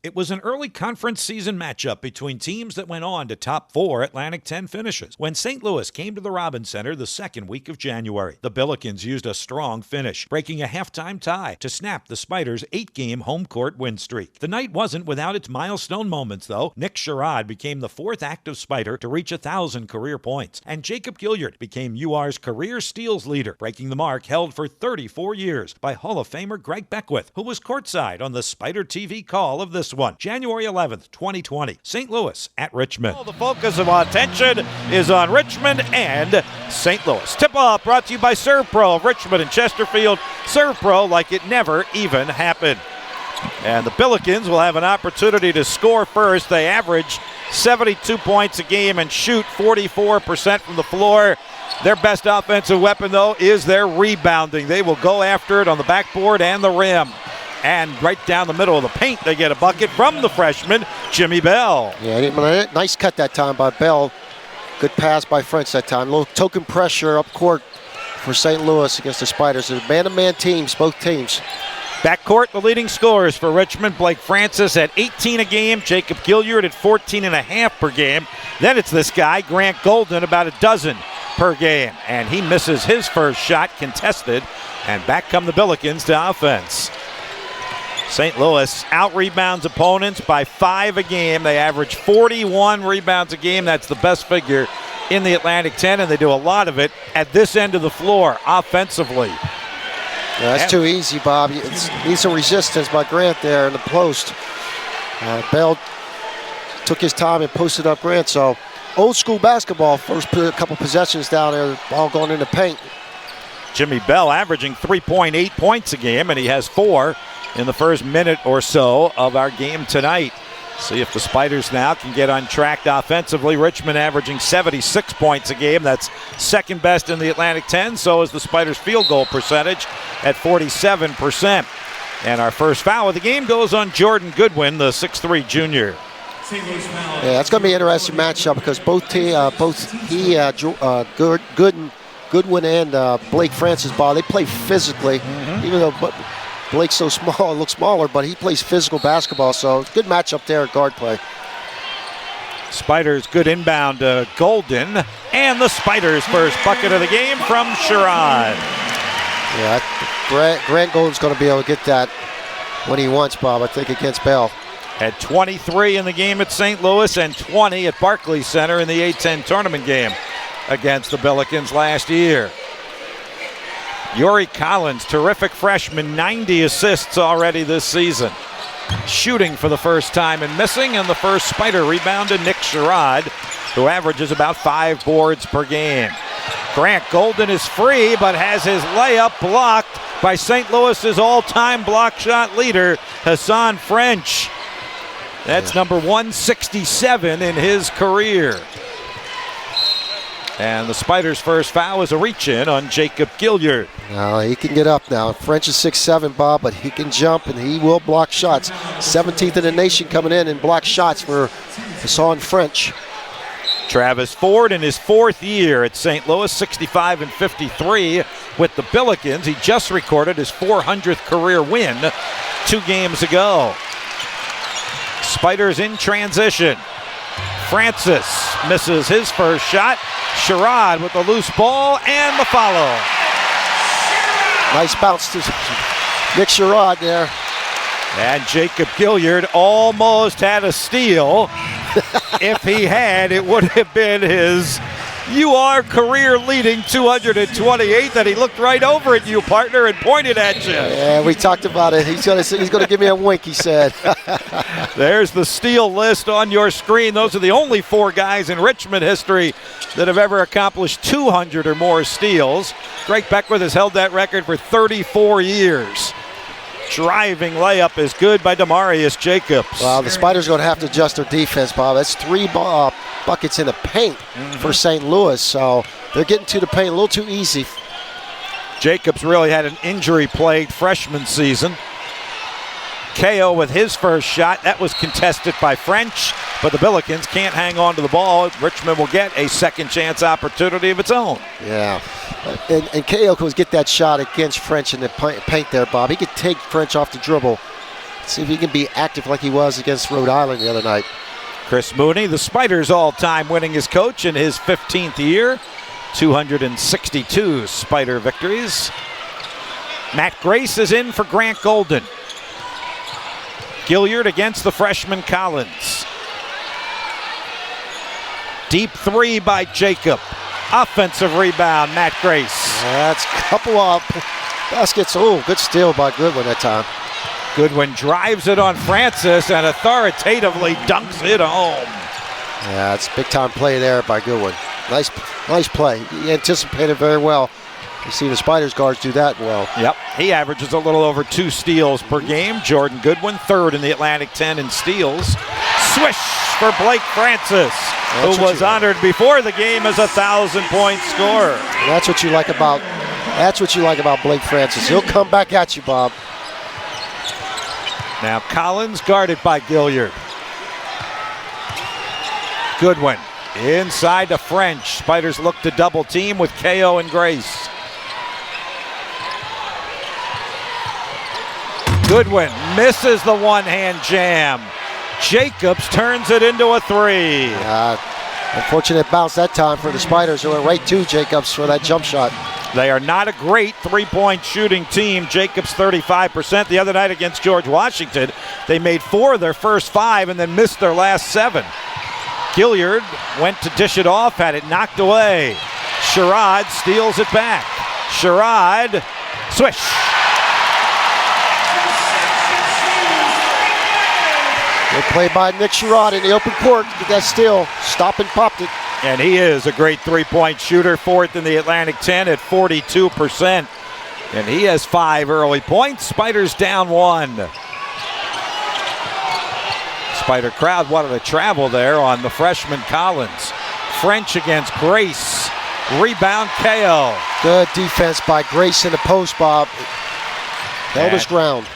It was an early conference season matchup between teams that went on to top 4 Atlantic 10 finishes when St. Louis came to the Robins Center the second week of January. The Billikens used a strong finish, breaking a halftime tie to snap the Spiders' 8-game home court win streak. The night wasn't without its milestone moments, though. Nick Sherrod became the 4th active Spider to reach 1,000 career points, and Jacob Gilliard became UR's career steals leader, breaking the mark held for 34 years by Hall of Famer Greg Beckwith, who was courtside on the SpiderTV call of this one, January 11th, 2020, St. Louis at Richmond. The focus of our attention is on Richmond and St. Louis. Tip-off brought to you by Serve Pro of Richmond and Chesterfield. Serve Pro like it never even happened. And the Billikens will have an opportunity to score first. They average 72 points a game and shoot 44% from the floor. Their best offensive weapon, though, is their rebounding. They will go after it on the backboard and the rim. And right down the middle of the paint, they get a bucket from the freshman, Jimmy Bell. Yeah, nice cut that time by Bell. Good pass by French that time. A little token pressure up court for St. Louis against the Spiders. They're man-to-man teams, both teams. Backcourt, the leading scorers for Richmond. Blake Francis at 18 a game. Jacob Gilliard at 14.5 per game. Then it's this guy, Grant Golden, about a dozen per game. And he misses his first shot, contested. And back come the Billikens to offense. St. Louis out-rebounds opponents by 5 a game. They average 41 rebounds a game. That's the best figure in the Atlantic 10, and they do a lot of it at this end of the floor offensively. Yeah, that's too easy, Bob. It needs some resistance by Grant there in the post. Bell took his time and posted up Grant. So old school basketball, first couple possessions down there, ball going in the paint. Jimmy Bell averaging 3.8 points a game, and he has 4 in the first minute or so of our game tonight. See if the Spiders now can get on track offensively. Richmond averaging 76 points a game. That's second best in the Atlantic 10. So is the Spiders' field goal percentage at 47%. And our first foul of the game goes on Jordan Goodwin, the 6'3 junior. Yeah, that's going to be an interesting matchup because Goodwin and Blake Francis, Bob, they play physically, even though Blake's so small, looks smaller, but he plays physical basketball, so good matchup there at guard play. Spiders good inbound to Golden, and the Spiders' first bucket of the game from Sherrod. Yeah, Grant Golden's going to be able to get that when he wants, Bob, I think, against Bell. Had 23 in the game at St. Louis and 20 at Barclays Center in the A-10 tournament game against the Billikens last year. Yuri Collins, terrific freshman, 90 assists already this season. Shooting for the first time and missing, and the first Spider rebound to Nick Sherrod, who averages about 5 boards per game. Grant Golden is free, but has his layup blocked by St. Louis's all-time block shot leader, Hassan French. That's number 167 in his career. And the Spiders' first foul is a reach-in on Jacob Gilliard. Now he can get up now. French is 6'7", Bob, but he can jump and he will block shots. 17th in the nation coming in block shots for Hassan French. Travis Ford in his 4th year at St. Louis, 65 and 53 with the Billikens. He just recorded his 400th career win 2 games ago. Spiders in transition. Francis misses his first shot. Sherrod with the loose ball and the follow. Nice bounce to Nick Sherrod there. And Jacob Gilliard almost had a steal. If he had, it would have been his career-leading 228th, and he looked right over at you, partner, and pointed at you. Yeah, we talked about it. He's going to give me a wink, he said. There's the steal list on your screen. Those are the only 4 guys in Richmond history that have ever accomplished 200 or more steals. Greg Beckwith has held that record for 34 years. Driving layup is good by Demarius Jacobs. Well, the Spiders are going to have to adjust their defense, Bob. That's 3 buckets in the paint for St. Louis, so they're getting to the paint a little too easy. Jacobs really had an injury-plagued freshman season. KO with his first shot. That was contested by French, but the Billikens can't hang on to the ball. Richmond will get a second chance opportunity of its own. Yeah, and KO could get that shot against French in the paint there, Bob. He could take French off the dribble See if he can be active like he was against Rhode Island the other night. Chris Mooney, the Spiders' all-time winningest coach in his 15th year. 262 Spider victories. Matt Grace is in for Grant Golden. Gilliard against the freshman Collins. Deep three by Jacob. Offensive rebound, Matt Grace. That's a couple of baskets. Oh, good steal by Goodwin that time. Goodwin drives it on Francis and authoritatively dunks it home. Yeah, it's big time play there by Goodwin. Nice play. He anticipated very well. You see the Spiders guards do that well. Yep, he averages a little over 2 steals per game. Jordan Goodwin, third in the Atlantic 10 in steals. Swish for Blake Francis, who was honored before the game as a 1,000-point scorer. That's what you like about. That's what you like about Blake Francis. He'll come back at you, Bob. Now Collins guarded by Gilliard. Goodwin inside to French. Spiders look to double team with KO and Grace. Goodwin misses the one-hand jam. Jacobs turns it into a 3. Unfortunate bounce that time for the Spiders, who went right to Jacobs for that jump shot. They are not a great three-point shooting team. Jacobs 35%. The other night against George Washington, they made 4 of their first 5 and then missed their last 7. Gilliard went to dish it off, had it knocked away. Sherrod steals it back. Sherrod, swish. Good play by Nick Sherrod in the open court. Get that steal. Stop and popped it. And he is a great three-point shooter, 4th in the Atlantic 10 at 42%. And he has 5 early points. Spiders down 1. Spider crowd wanted to travel there on the freshman Collins. French against Grace. Rebound KO. Good defense by Grace in the post, Bob. Held his ground.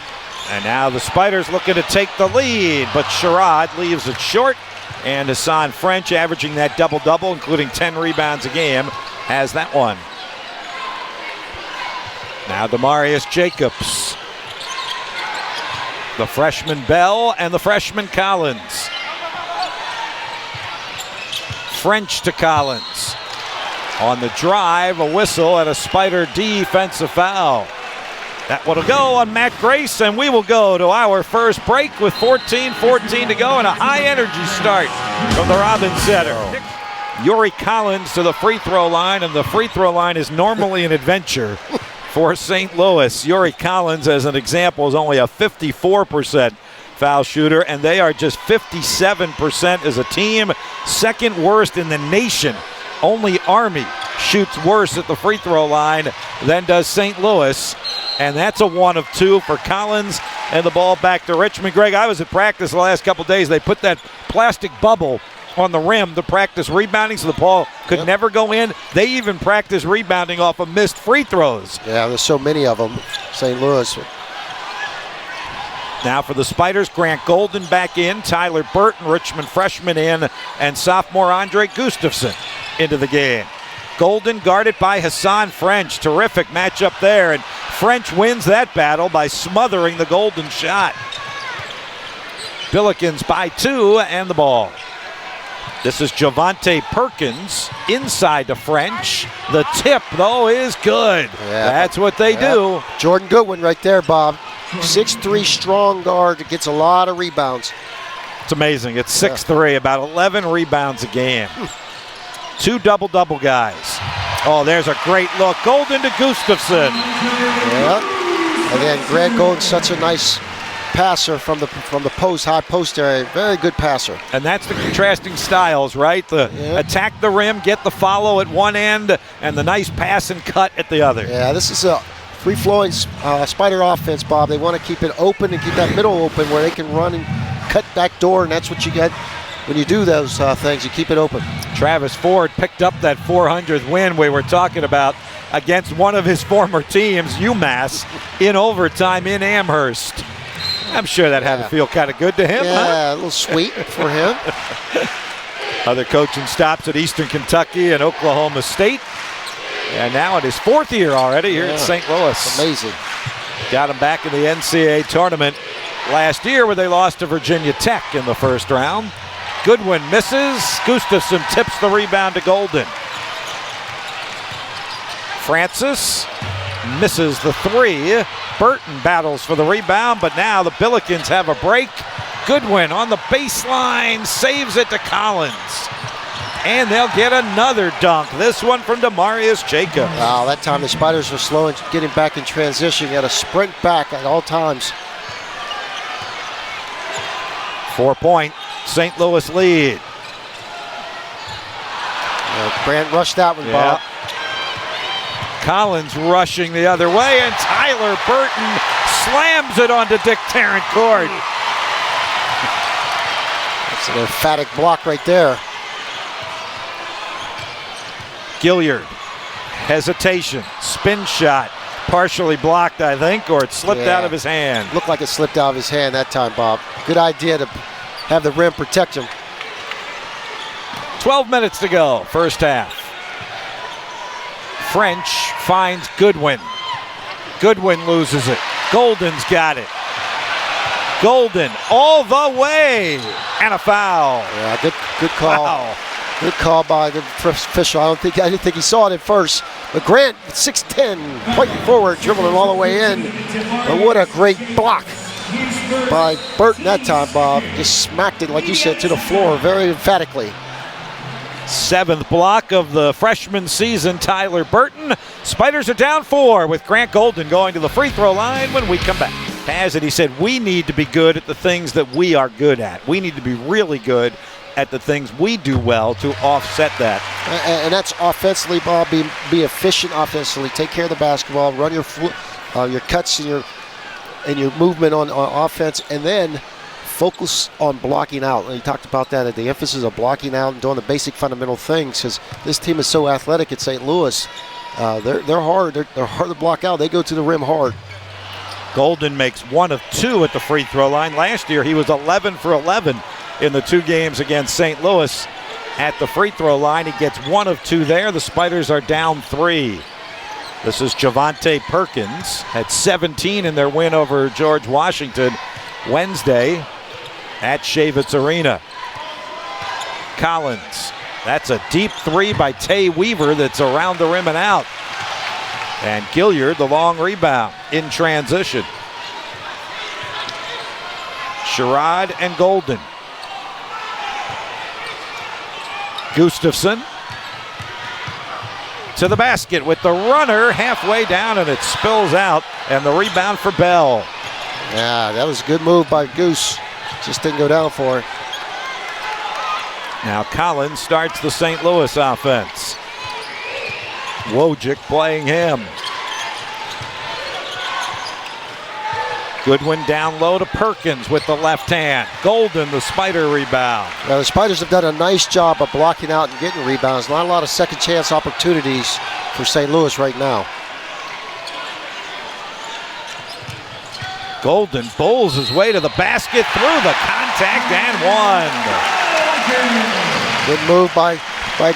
And now the Spiders looking to take the lead, but Sherrod leaves it short. And Hassan French, averaging that double-double, including 10 rebounds a game, has that one. Now Demarius Jacobs. The freshman Bell and the freshman Collins. French to Collins. On the drive, a whistle and a Spider defensive foul. That will go on Matt Grace, and we will go to our first break with 14-14 to go and a high-energy start from the Robins Center. Yuri Collins to the free throw line, and the free throw line is normally an adventure for St. Louis. Yuri Collins, as an example, is only a 54% foul shooter, and they are just 57% as a team, second worst in the nation. Only Army shoots worse at the free throw line than does St. Louis. And that's a 1 of 2 for Collins, and the ball back to Richmond. Greg, I was at practice the last couple days. They put that plastic bubble on the rim to practice rebounding so the ball could never go in. They even practice rebounding off of missed free throws. Yeah, there's so many of them. St. Louis. Now for the Spiders, Grant Golden back in, Tyler Burton, Richmond freshman in, and sophomore Andre Gustafson into the game. Golden guarded by Hassan French. Terrific matchup there, and French wins that battle by smothering the Golden shot. Billikens by 2 and the ball. This is Javante Perkins inside to French. The tip, though, is good. Yeah. That's what they do. Jordan Goodwin right there, Bob. 6'3", strong guard that gets a lot of rebounds. It's amazing. It's 6'3", about 11 rebounds a game. 2 double-double guys. Oh, there's a great look. Golden to Gustafson. Yeah. Again, Grant Golden's such a nice passer from the post, high post area. Very good passer. And that's the contrasting styles, right? The attack the rim, get the follow at one end, and the nice pass and cut at the other. Yeah, this is a free-flowing Spider offense, Bob. They want to keep it open and keep that middle open where they can run and cut back door, and that's what you get when you do those things. You keep it open. Travis Ford picked up that 400th win we were talking about against one of his former teams, UMass, in overtime in Amherst. I'm sure that had to feel kind of good to him, a little sweet for him. Other coaching stops at Eastern Kentucky and Oklahoma State. And now in his 4th year already here in St. Louis. Amazing. Got him back in the NCAA tournament last year where they lost to Virginia Tech in the first round. Goodwin misses. Gustafson tips the rebound to Golden. Francis misses the three. Burton battles for the rebound, but now the Billikens have a break. Goodwin on the baseline, saves it to Collins. And they'll get another dunk. This one from Demarius Jacobs. Wow, that time the Spiders were slow in getting back in transition. You had to sprint back at all times. 4-point St. Louis lead. Grant rushed that one, Bob. Collins rushing the other way, and Tyler Burton slams it onto Dick Tarrant Court. That's an emphatic block right there. Gilliard, hesitation, spin shot, partially blocked, I think, or it slipped out of his hand. Looked like it slipped out of his hand that time, Bob. Good idea to have the rim protect him. 12 minutes to go, first half. French finds Goodwin. Goodwin loses it. Golden's got it. Golden all the way, and a foul. Yeah, good call. Wow. Good call by the official. I didn't think he saw it at first. But Grant, 6'10", pointing forward, dribbling all the way in. But what a great block by Burton that time, Bob. Just smacked it, like you said, to the floor very emphatically. 7th block of the freshman season, Tyler Burton. Spiders are down 4 with Grant Golden going to the free throw line when we come back. As he said, we need to be good at the things that we are good at. We need to be really good at the things we do well to offset that. And that's offensively, Bob. Be efficient offensively. Take care of the basketball. Run your cuts and your movement on offense, and then focus on blocking out. And he talked about that, the emphasis of blocking out and doing the basic fundamental things, because this team is so athletic at St. Louis. They're hard. They're hard to block out. They go to the rim hard. Golden makes 1 of 2 at the free throw line. Last year he was 11 for 11 in the 2 games against St. Louis at the free throw line. He gets 1 of 2 there. The Spiders are down 3. This is Javante Perkins, had 17 in their win over George Washington Wednesday at Shavitz Arena. Collins, that's a deep 3 by Tay Weaver that's around the rim and out. And Gilliard, the long rebound in transition. Sherrod and Golden. Gustafson to the basket with the runner halfway down, and it spills out, and the rebound for Bell. Yeah, that was a good move by Goose. Just didn't go down for it. Now Collins starts the St. Louis offense. Wojcik playing him. Goodwin down low to Perkins with the left hand. Golden, the Spider rebound. Well, the Spiders have done a nice job of blocking out and getting rebounds. Not a lot of second chance opportunities for St. Louis right now. Golden bowls his way to the basket, through the contact, and one. Good move by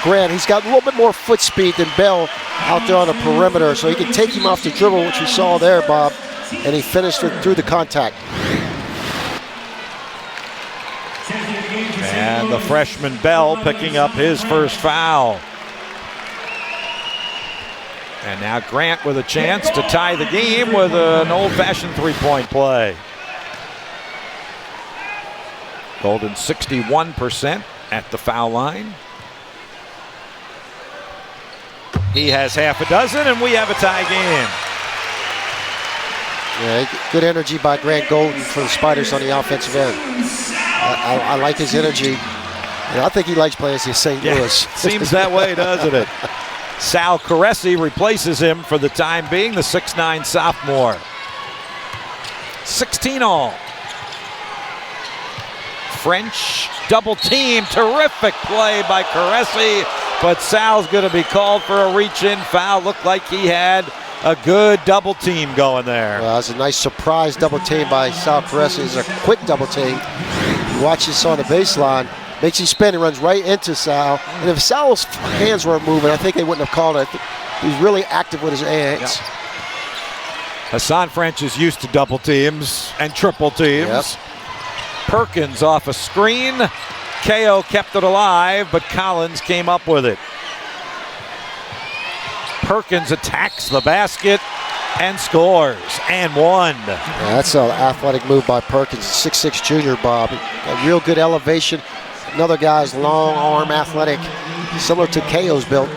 Grant. He's got a little bit more foot speed than Bell out there on the perimeter, so he can take him off the dribble, which we saw there, Bob, and he finished through the contact. And the freshman Bell picking up his first foul. And now Grant with a chance to tie the game with an old-fashioned three-point play. Golden 61% at the foul line. He has half a dozen, and we have a tie game. Yeah, good energy by Grant Golden for the Spiders on the offensive end. I like his energy. And I think he likes playing against St. Louis. Seems that way, doesn't it? Sal Caresi replaces him for the time being, the 6'9 sophomore. 16 all. French double team, terrific play by Caresi, but Sal's going to be called for a reach-in foul. Looked like he had a good double team going there. Well, that's a nice surprise double team by Sal Caresi. It's a quick double team. You watch this on the baseline. Makes him spin and runs right into Sal. And if Sal's hands weren't moving, I think they wouldn't have called it. He's really active with his hands. Hassan French is used to double teams and triple teams. Yep. Perkins off a screen. KO kept it alive, but Collins came up with it. Perkins attacks the basket and scores, and one. Yeah, that's an athletic move by Perkins, 6'6" junior, Bob. A real good elevation. Another guy's long arm, athletic, similar to KO's build.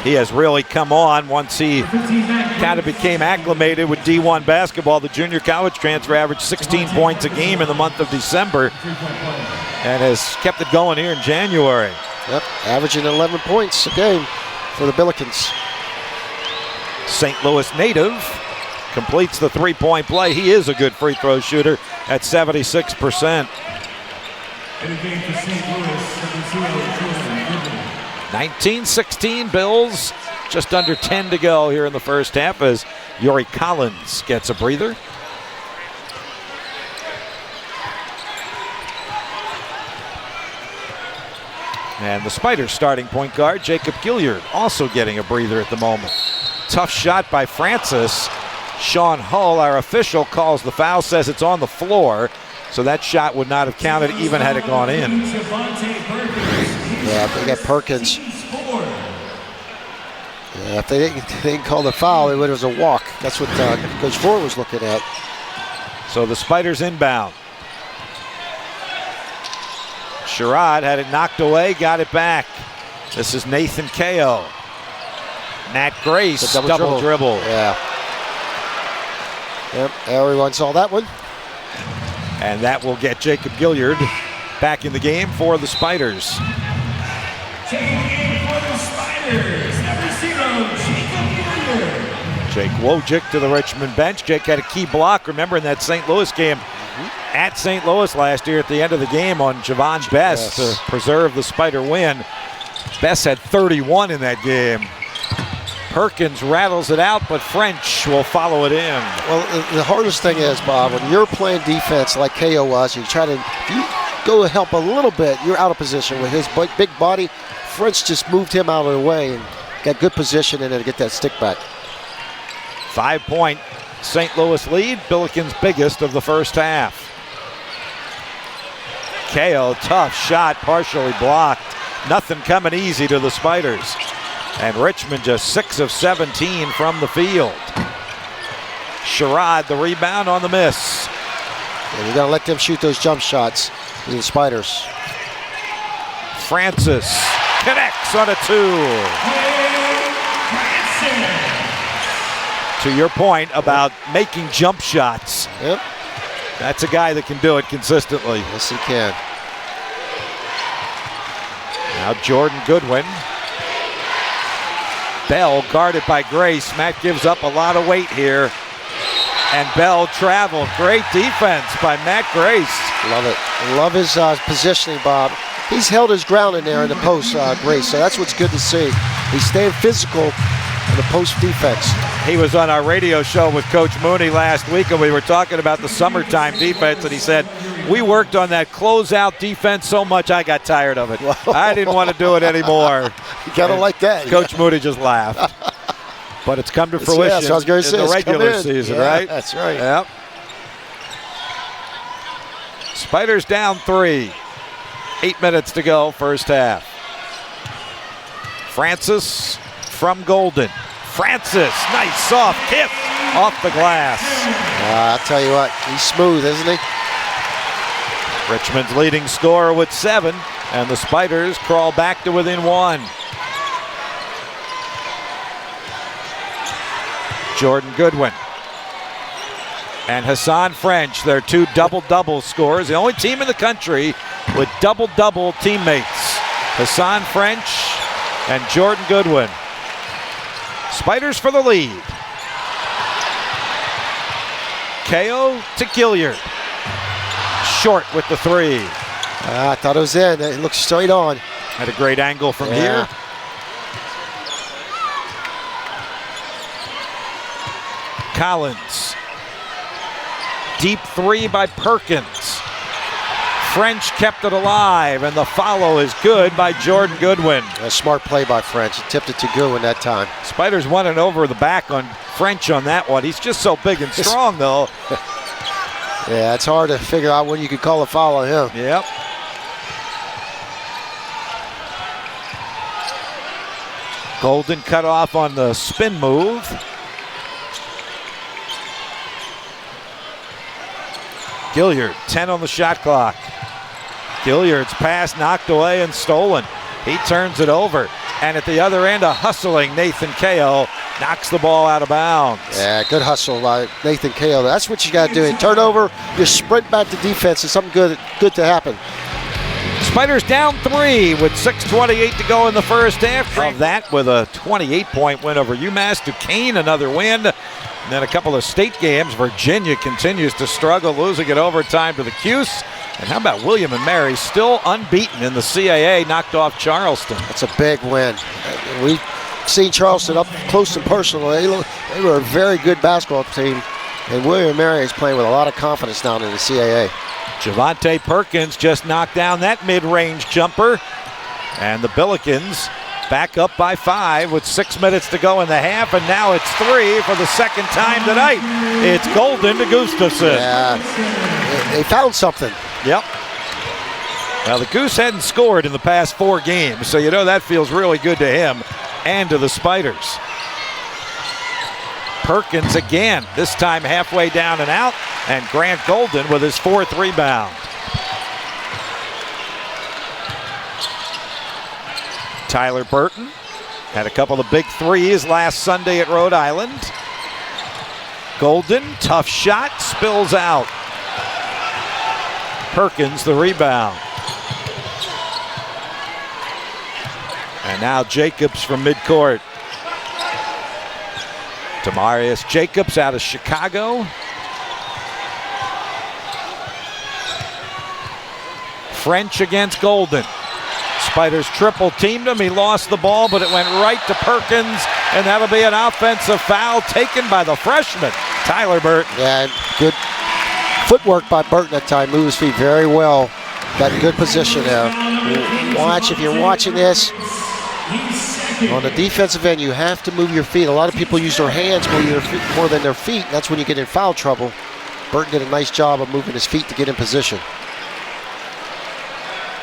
He has really come on once he kind of became acclimated with D1 basketball. The junior college transfer averaged 16 points a game in the month of December and has kept it going here in January. Yep, averaging 11 points a game for the Billikens. St. Louis native completes the three-point play. He is a good free throw shooter at 76%. 19-16 Bills, just under 10 to go here in the first half as Yuri Collins gets a breather. And the Spiders starting point guard, Jacob Gilliard, also getting a breather at the moment. Tough shot by Francis. Sean Hull, our official, calls the foul, says it's on the floor, so that shot would not have counted even had it gone in. Yeah, they got Perkins. Yeah, if they didn't call the foul, it was a walk. That's what Coach Ford was looking at. So the Spiders inbound. Sherrod had it knocked away, got it back. This is Nathan KO. Matt Grace, double dribble. Yeah. Yep, everyone saw that one. And that will get Jacob Gilliard back in the game for the Spiders. Taking the game for the Spiders, number 0, Jacob Gilliard. Jake Wojcik to the Richmond bench. Jake had a key block, remember, in that St. Louis game at St. Louis last year at the end of the game on Javon Best to preserve the Spider win. Best had 31 in that game. Perkins rattles it out, but French will follow it in. Well, the hardest thing is, Bob, when you're playing defense like KO was, you try to, if you go help a little bit, you're out of position with his big body. French just moved him out of the way and got good position in there to get that stick back. 5-point St. Louis lead, Billikens' biggest of the first half. KO, tough shot, partially blocked. Nothing coming easy to the Spiders. And Richmond just 6 of 17 from the field. Sherrod the rebound on the miss. And you got to let them shoot those jump shots, the Spiders. Francis connects on a 2. To your point about making jump shots. Yep. That's a guy that can do it consistently. Yes, he can. Now Jordan Goodwin. Bell guarded by Grace. Matt gives up a lot of weight here. And Bell traveled. Great defense by Matt Grace. Love it. Love his positioning, Bob. He's held his ground in there in the post, Grace. So that's what's good to see. He's staying physical in the post defense. He was on our radio show with Coach Mooney last week, and we were talking about the summertime defense, and he said, we worked on that closeout defense so much I got tired of it. I didn't want to do it anymore. You gotta like that. Coach Mooney just laughed. But it's come to fruition so I was going to say, in the regular season, right? That's right. Yep. Spiders down 3. 8 minutes to go, first half. Francis from Golden. Francis, nice soft kick off the glass. I'll tell you what, he's smooth, isn't he? Richmond's leading scorer with 7, and the Spiders crawl back to within 1. Jordan Goodwin and Hassan French, their 2 double-double scorers, the only team in the country with double-double teammates. Hassan French and Jordan Goodwin. Spiders for the lead. KO to Gilliard. Short with the 3. I thought it was in. It looked straight on. Had a great angle from here. Collins. Deep 3 by Perkins. French kept it alive, and the follow is good by Jordan Goodwin. A smart play by French. He tipped it to Goodwin that time. Spiders wanted over the back on French on that one. He's just so big and strong, though. Yeah, it's hard to figure out when you could call a foul on him. Yep. Golden cut off on the spin move. Gilliard, 10 on the shot clock. Gilliard's pass knocked away and stolen. He turns it over. And at the other end, a hustling Nathan Kao knocks the ball out of bounds. Yeah, good hustle by Nathan Kao. That's what you got to do. Turnover, you sprint back to defense. It's something good to happen. Spiders down 3 with 6:28 to go in the first half. Of that with a 28-point win over UMass. Duquesne, another win. And then a couple of state games. Virginia continues to struggle, losing it overtime to the Cuse. And how about William and Mary, still unbeaten in the CAA, knocked off Charleston. That's a big win. We've seen Charleston up close and personal. They were a very good basketball team. And William and Mary is playing with a lot of confidence down in the CAA. Javante Perkins just knocked down that mid-range jumper. And the Billikens back up by 5 with 6 minutes to go in the half, and now it's 3 for the second time tonight. It's Golden to Gustafson. Yeah, they found something. Yep. Now the Goose hadn't scored in the past 4 games, so you know that feels really good to him and to the Spiders. Perkins again, this time halfway down and out, and Grant Golden with his 4th rebound. Tyler Burton had a couple of big threes last Sunday at Rhode Island. Golden, tough shot, spills out. Perkins the rebound. And now Jacobs from midcourt. Demarius Jacobs out of Chicago. French against Golden. Spiders triple teamed him. He lost the ball, but it went right to Perkins, and that'll be an offensive foul taken by the freshman, Tyler Burton. Yeah, good footwork by Burton that time. Moved his feet very well. Got in good position there. Watch, if you're watching this, on the defensive end, you have to move your feet. A lot of people use their hands more than their feet. And that's when you get in foul trouble. Burton did a nice job of moving his feet to get in position.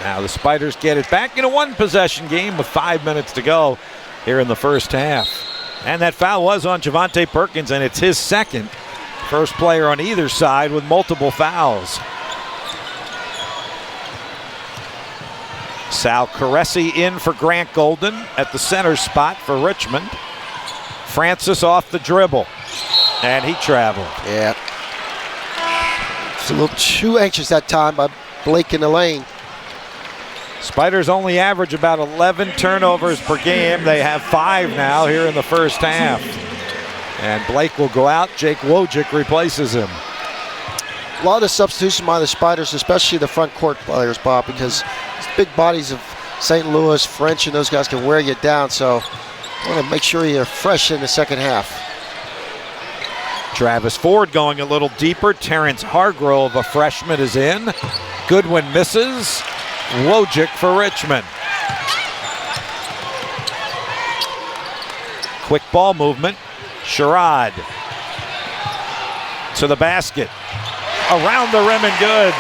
Now the Spiders get it back in a 1-possession game with 5 minutes to go here in the first half. And that foul was on Javante Perkins, and it's his second. First player on either side with multiple fouls. Sal Caresi in for Grant Golden at the center spot for Richmond. Francis off the dribble, and he traveled. Yeah. It's a little too anxious that time by Blake in the lane. Spiders only average about 11 turnovers per game. They have 5 now here in the first half. And Blake will go out. Jake Wojcik replaces him. A lot of substitution by the Spiders, especially the front court players, Bob, because big bodies of St. Louis, French, and those guys can wear you down. So I want to make sure you're fresh in the second half. Travis Ford going a little deeper. Terrence Hargrove, a freshman, is in. Goodwin misses. Wojcik for Richmond. Quick ball movement. Sherrod to the basket. Around the rim and good.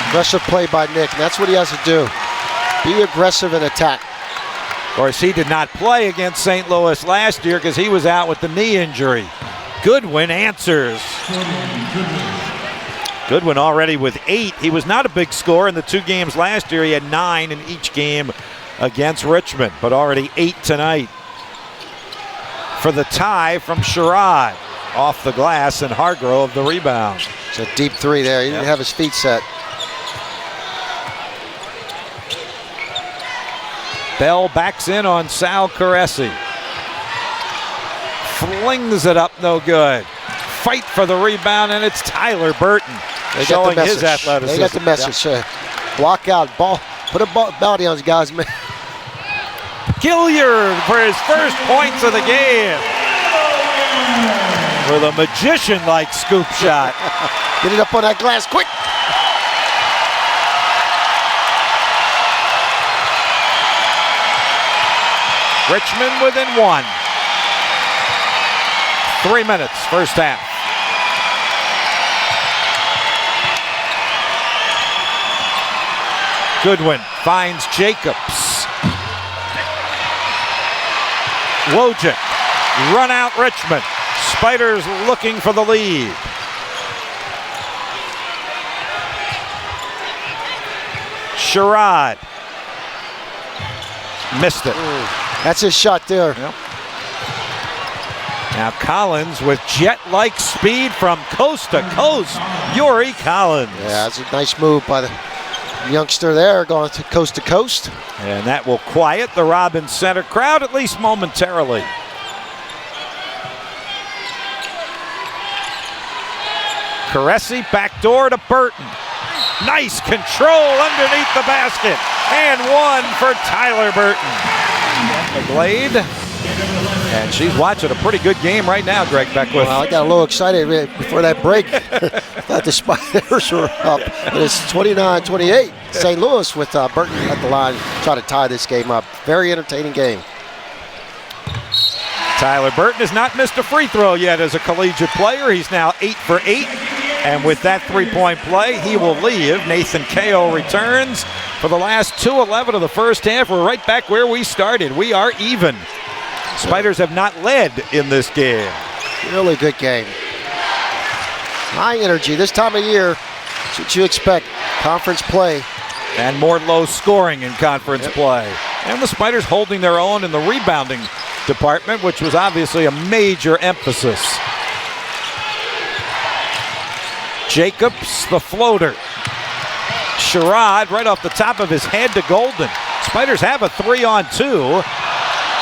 Aggressive play by Nick, and that's what he has to do. Be aggressive and attack. Of course, he did not play against St. Louis last year because he was out with the knee injury. Goodwin answers. Goodwin already with 8. He was not a big scorer in the 2 games last year. He had 9 in each game against Richmond, but already 8 tonight. For the tie from Sherrod. Off the glass, and Hargrove the rebound. It's a deep 3 there. He didn't have his feet set. Bell backs in on Sal Caresi. Flings it up, no good. Fight for the rebound, and it's Tyler Burton showing his athleticism. They got the message. Yep. Block out, ball. Put a bounty on these guys, man. Gilliard for his first points of the game. With a magician-like scoop shot. Get it up on that glass, quick. Richmond within 1. 3 minutes, first half. Goodwin finds Jacobs. Wojcik, run out Richmond. Spiders looking for the lead. Sherrod. Missed it. That's his shot there. Yep. Now Collins with jet-like speed from coast to coast. Yuri Collins. Yeah, that's a nice move by the youngster there, going to coast to coast. And that will quiet the Robbins Center crowd, at least momentarily. Caresi backdoor to Burton. Nice control underneath the basket. And 1 for Tyler Burton. McGlade. And she's watching a pretty good game right now, Greg Beckwith. Well, I got a little excited before that break. Thought the Spiders were up, but it's 29-28. St. Louis with Burton at the line, trying to tie this game up. Very entertaining game. Tyler Burton has not missed a free throw yet as a collegiate player. He's now 8 for 8. And with that three-point play, he will leave. Nathan Kao returns for the last 2:11 of the first half. We're right back where we started. We are even. Spiders have not led in this game. Really good game. High energy this time of year. That's what you expect. Conference play. And more low scoring in conference play. And the Spiders holding their own in the rebounding department, which was obviously a major emphasis. Jacobs, the floater. Sherrod right off the top of his head to Golden. Spiders have a 3-on-2.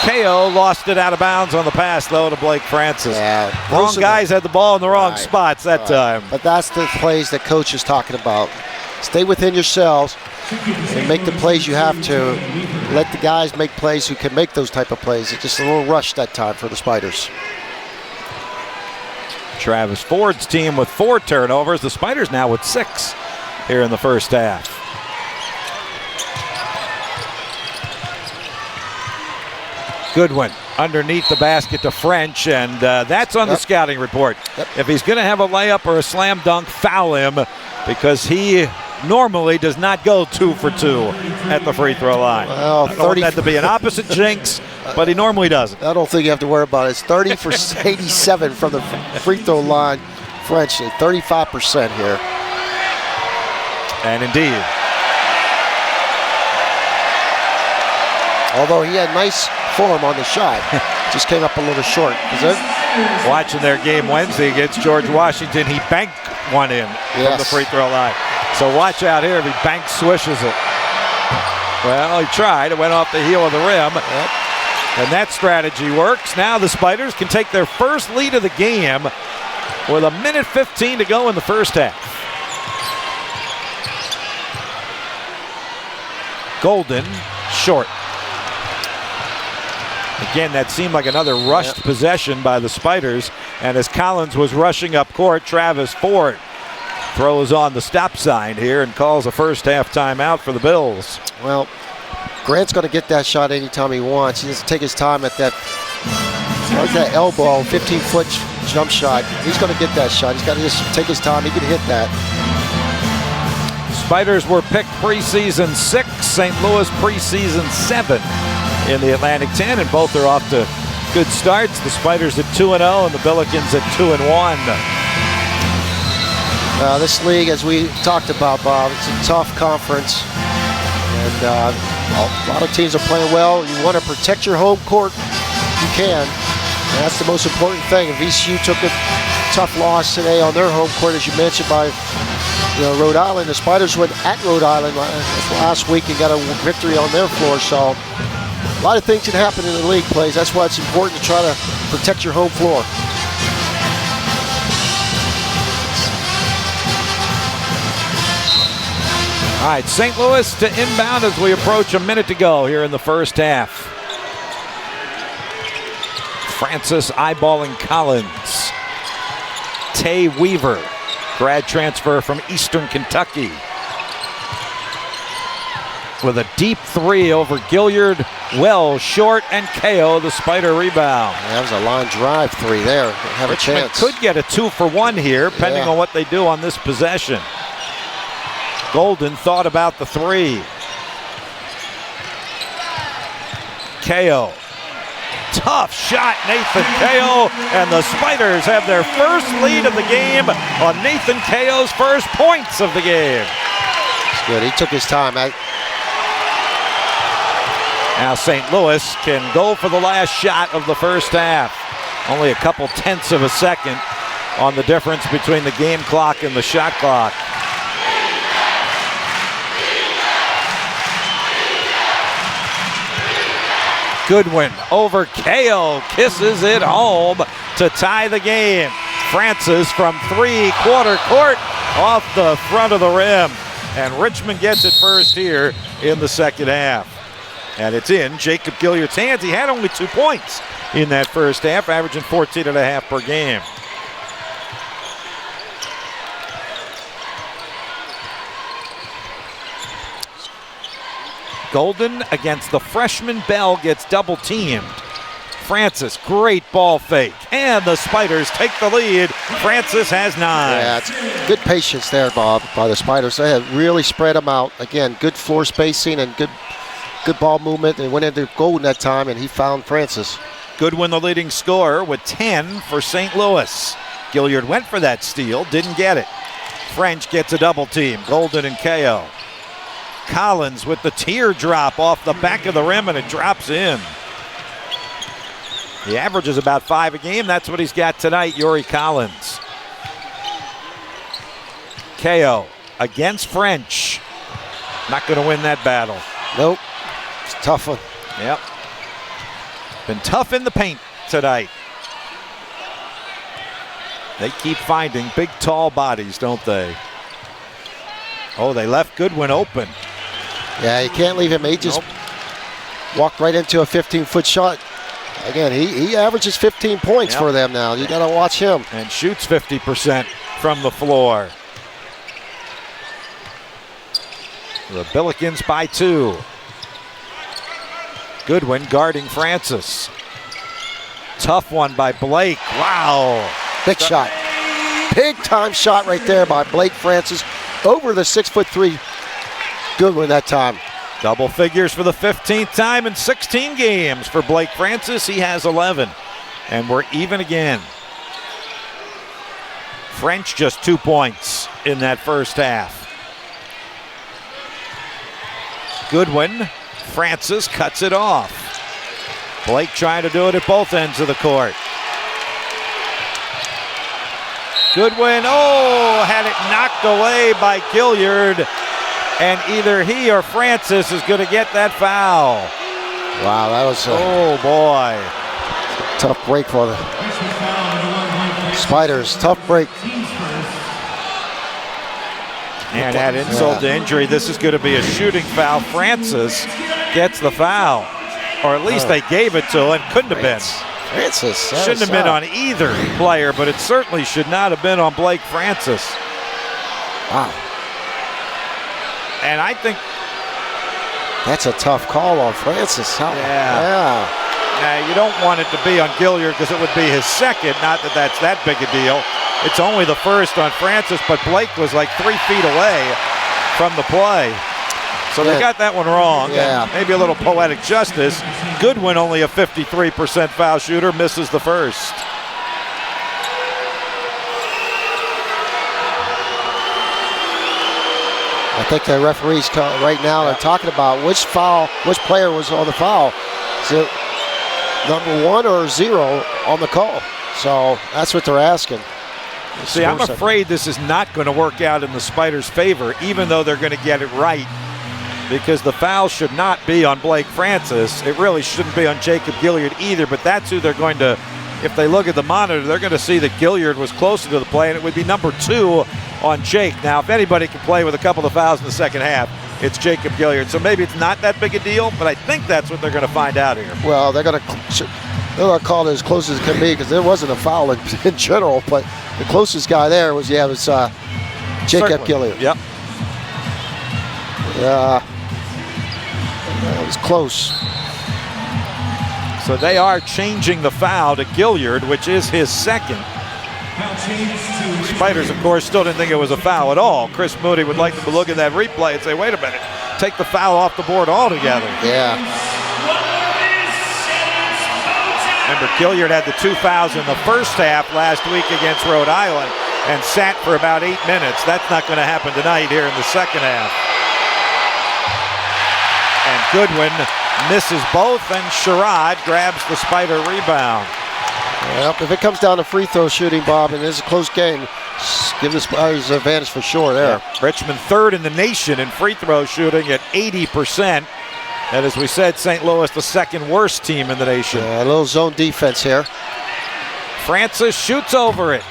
Kao lost it out of bounds on the pass, though, to Blake Francis. Yeah, wrong guys had the ball in the wrong spots that time. But that's the plays that Coach is talking about. Stay within yourselves and make the plays you have to. Let the guys make plays who can make those type of plays. It's just a little rush that time for the Spiders. Travis Ford's team with 4 turnovers. The Spiders now with 6 here in the first half. Goodwin underneath the basket to French, and that's on the scouting report. If he's going to have a layup or a slam dunk, foul him, because he normally does not go 2 for 2 at the free throw line. Well, I don't want that to be an opposite jinx, but he normally doesn't. I don't think you have to worry about it. It's 30 for 87 from the free throw line. French, 35% here. And indeed. Although he had nice form on the shot, just came up a little short. Watching their game Wednesday against George Washington, he banked one in from the free throw line. So watch out here if he bank swishes it. Well, he tried. It went off the heel of the rim. And that strategy works. Now the Spiders can take their first lead of the game with 1:15 to go in the first half. Golden, short. Again, that seemed like another rushed possession by the Spiders. And as Collins was rushing up court, Travis Ford throws on the stop sign here and calls a first half timeout for the Bills. Well, Grant's going to get that shot anytime he wants. He has to take his time at that, like that elbow, 15-foot jump shot. He's going to get that shot. He's got to just take his time. He can hit that. Spiders were picked preseason 6, St. Louis preseason 7 in the Atlantic 10, and both are off to good starts. The Spiders at 2-0 and the Billikens at 2-1. This league, as we talked about, Bob, it's a tough conference, and a lot of teams are playing well. You want to protect your home court, you can, and that's the most important thing. If ECU took a tough loss today on their home court, as you mentioned, by Rhode Island, the Spiders went at Rhode Island last week and got a victory on their floor. So a lot of things can happen in the league plays. That's why it's important to try to protect your home floor. All right, St. Louis to inbound as we approach a minute to go here in the first half. Francis eyeballing Collins. Tay Weaver, grad transfer from Eastern Kentucky, with a deep 3 over Gilliard well short, and KO the Spider rebound. That was a line drive three there. Have Richmond a chance. could get a 2-for-1 here, depending on what they do on this possession. Golden thought about the three. KO. Tough shot, Nathan KO, and the Spiders have their first lead of the game on Nathan KO's first points of the game. It's good. He took his time. Now St. Louis can go for the last shot of the first half. Only a couple tenths of a second on the difference between the game clock and the shot clock. Goodwin over KO, kisses it home to tie the game. Francis from three-quarter court off the front of the rim. And Richmond gets it first here in the second half. And it's in Jacob Gilliard's hands. He had only 2 points in that first half, averaging 14.5 per game. Golden against the freshman Bell gets double teamed. Francis, great ball fake. And the Spiders take the lead. Francis has 9. Yeah, it's good patience there, Bob, by the Spiders. They have really spread them out. Again, good floor spacing and good ball movement. They went into Golden that time, and he found Francis. Goodwin, the leading scorer, with 10 for St. Louis. Gilliard went for that steal, didn't get it. French gets a double team. Golden and KO. Collins with the teardrop off the back of the rim, and it drops in. He averages about 5 a game. That's what he's got tonight, Yuri Collins. KO against French. Not going to win that battle. Nope. It's a tough one. Yep. Been tough in the paint tonight. They keep finding big, tall bodies, don't they? Oh, they left Goodwin open. Yeah, you can't leave him. He just walked right into a 15-foot shot. Again, he averages 15 points for them now. You got to watch him. And shoots 50% from the floor. The Billikens by 2. Goodwin guarding Francis. Tough one by Blake. Wow. Big shot. Big time shot right there by Blake Francis over the 6'3" Goodwin that time. Double figures for the 15th time in 16 games for Blake Francis. He has 11. And we're even again. French just 2 points in that first half. Goodwin, Francis cuts it off. Blake trying to do it at both ends of the court. Goodwin, had it knocked away by Gilliard. And either he or Francis is going to get that foul. Wow, that was oh boy. Tough break for the Spiders. Tough break. And add insult to injury, this is going to be a shooting foul. Francis gets the foul. Or at least they gave it to him. Couldn't have been. Francis. Shouldn't have been on either player, but it certainly should not have been on Blake Francis. Wow. And I think that's a tough call on Francis. Yeah. Now, you don't want it to be on Gilliard because it would be his second. Not that that's that big a deal. It's only the first on Francis, but Blake was like 3 feet away from the play. So they got that one wrong. Yeah. Maybe a little poetic justice. Goodwin, only a 53% foul shooter, misses the first. I think the referees right now are talking about which player was on the foul. Is it number 1 or 0 on the call? So that's what they're asking. See, I'm afraid this is not going to work out in the Spiders' favor, even though they're going to get it right, because the foul should not be on Blake Francis. It really shouldn't be on Jacob Gilliard either, but that's who they're going to, if they look at the monitor, they're going to see that Gilliard was closer to the play, and it would be number 2 on Jake. Now, if anybody can play with a couple of fouls in the second half, it's Jacob Gilliard. So maybe it's not that big a deal, but I think that's what they're going to find out here. Well, they're going to call it as close as it can be because there wasn't a foul in general, but the closest guy there was Jacob Gilliard. Yep. It was close. So they are changing the foul to Gilliard, which is his second. Spiders, of course, still didn't think it was a foul at all. Chris Moody would like to look at that replay and say, wait a minute, take the foul off the board altogether. Yeah. Remember, Gilliard had the 2 fouls in the first half last week against Rhode Island and sat for about 8 minutes. That's not going to happen tonight here in the second half. And Goodwin misses both, and Sherrod grabs the Spider rebound. Well, if it comes down to free throw shooting, Bob, and it's a close game, give the Spiders an advantage for sure there. Yeah. Richmond third in the nation in free throw shooting at 80%. And as we said, St. Louis the second worst team in the nation. A little zone defense here. Francis shoots over it.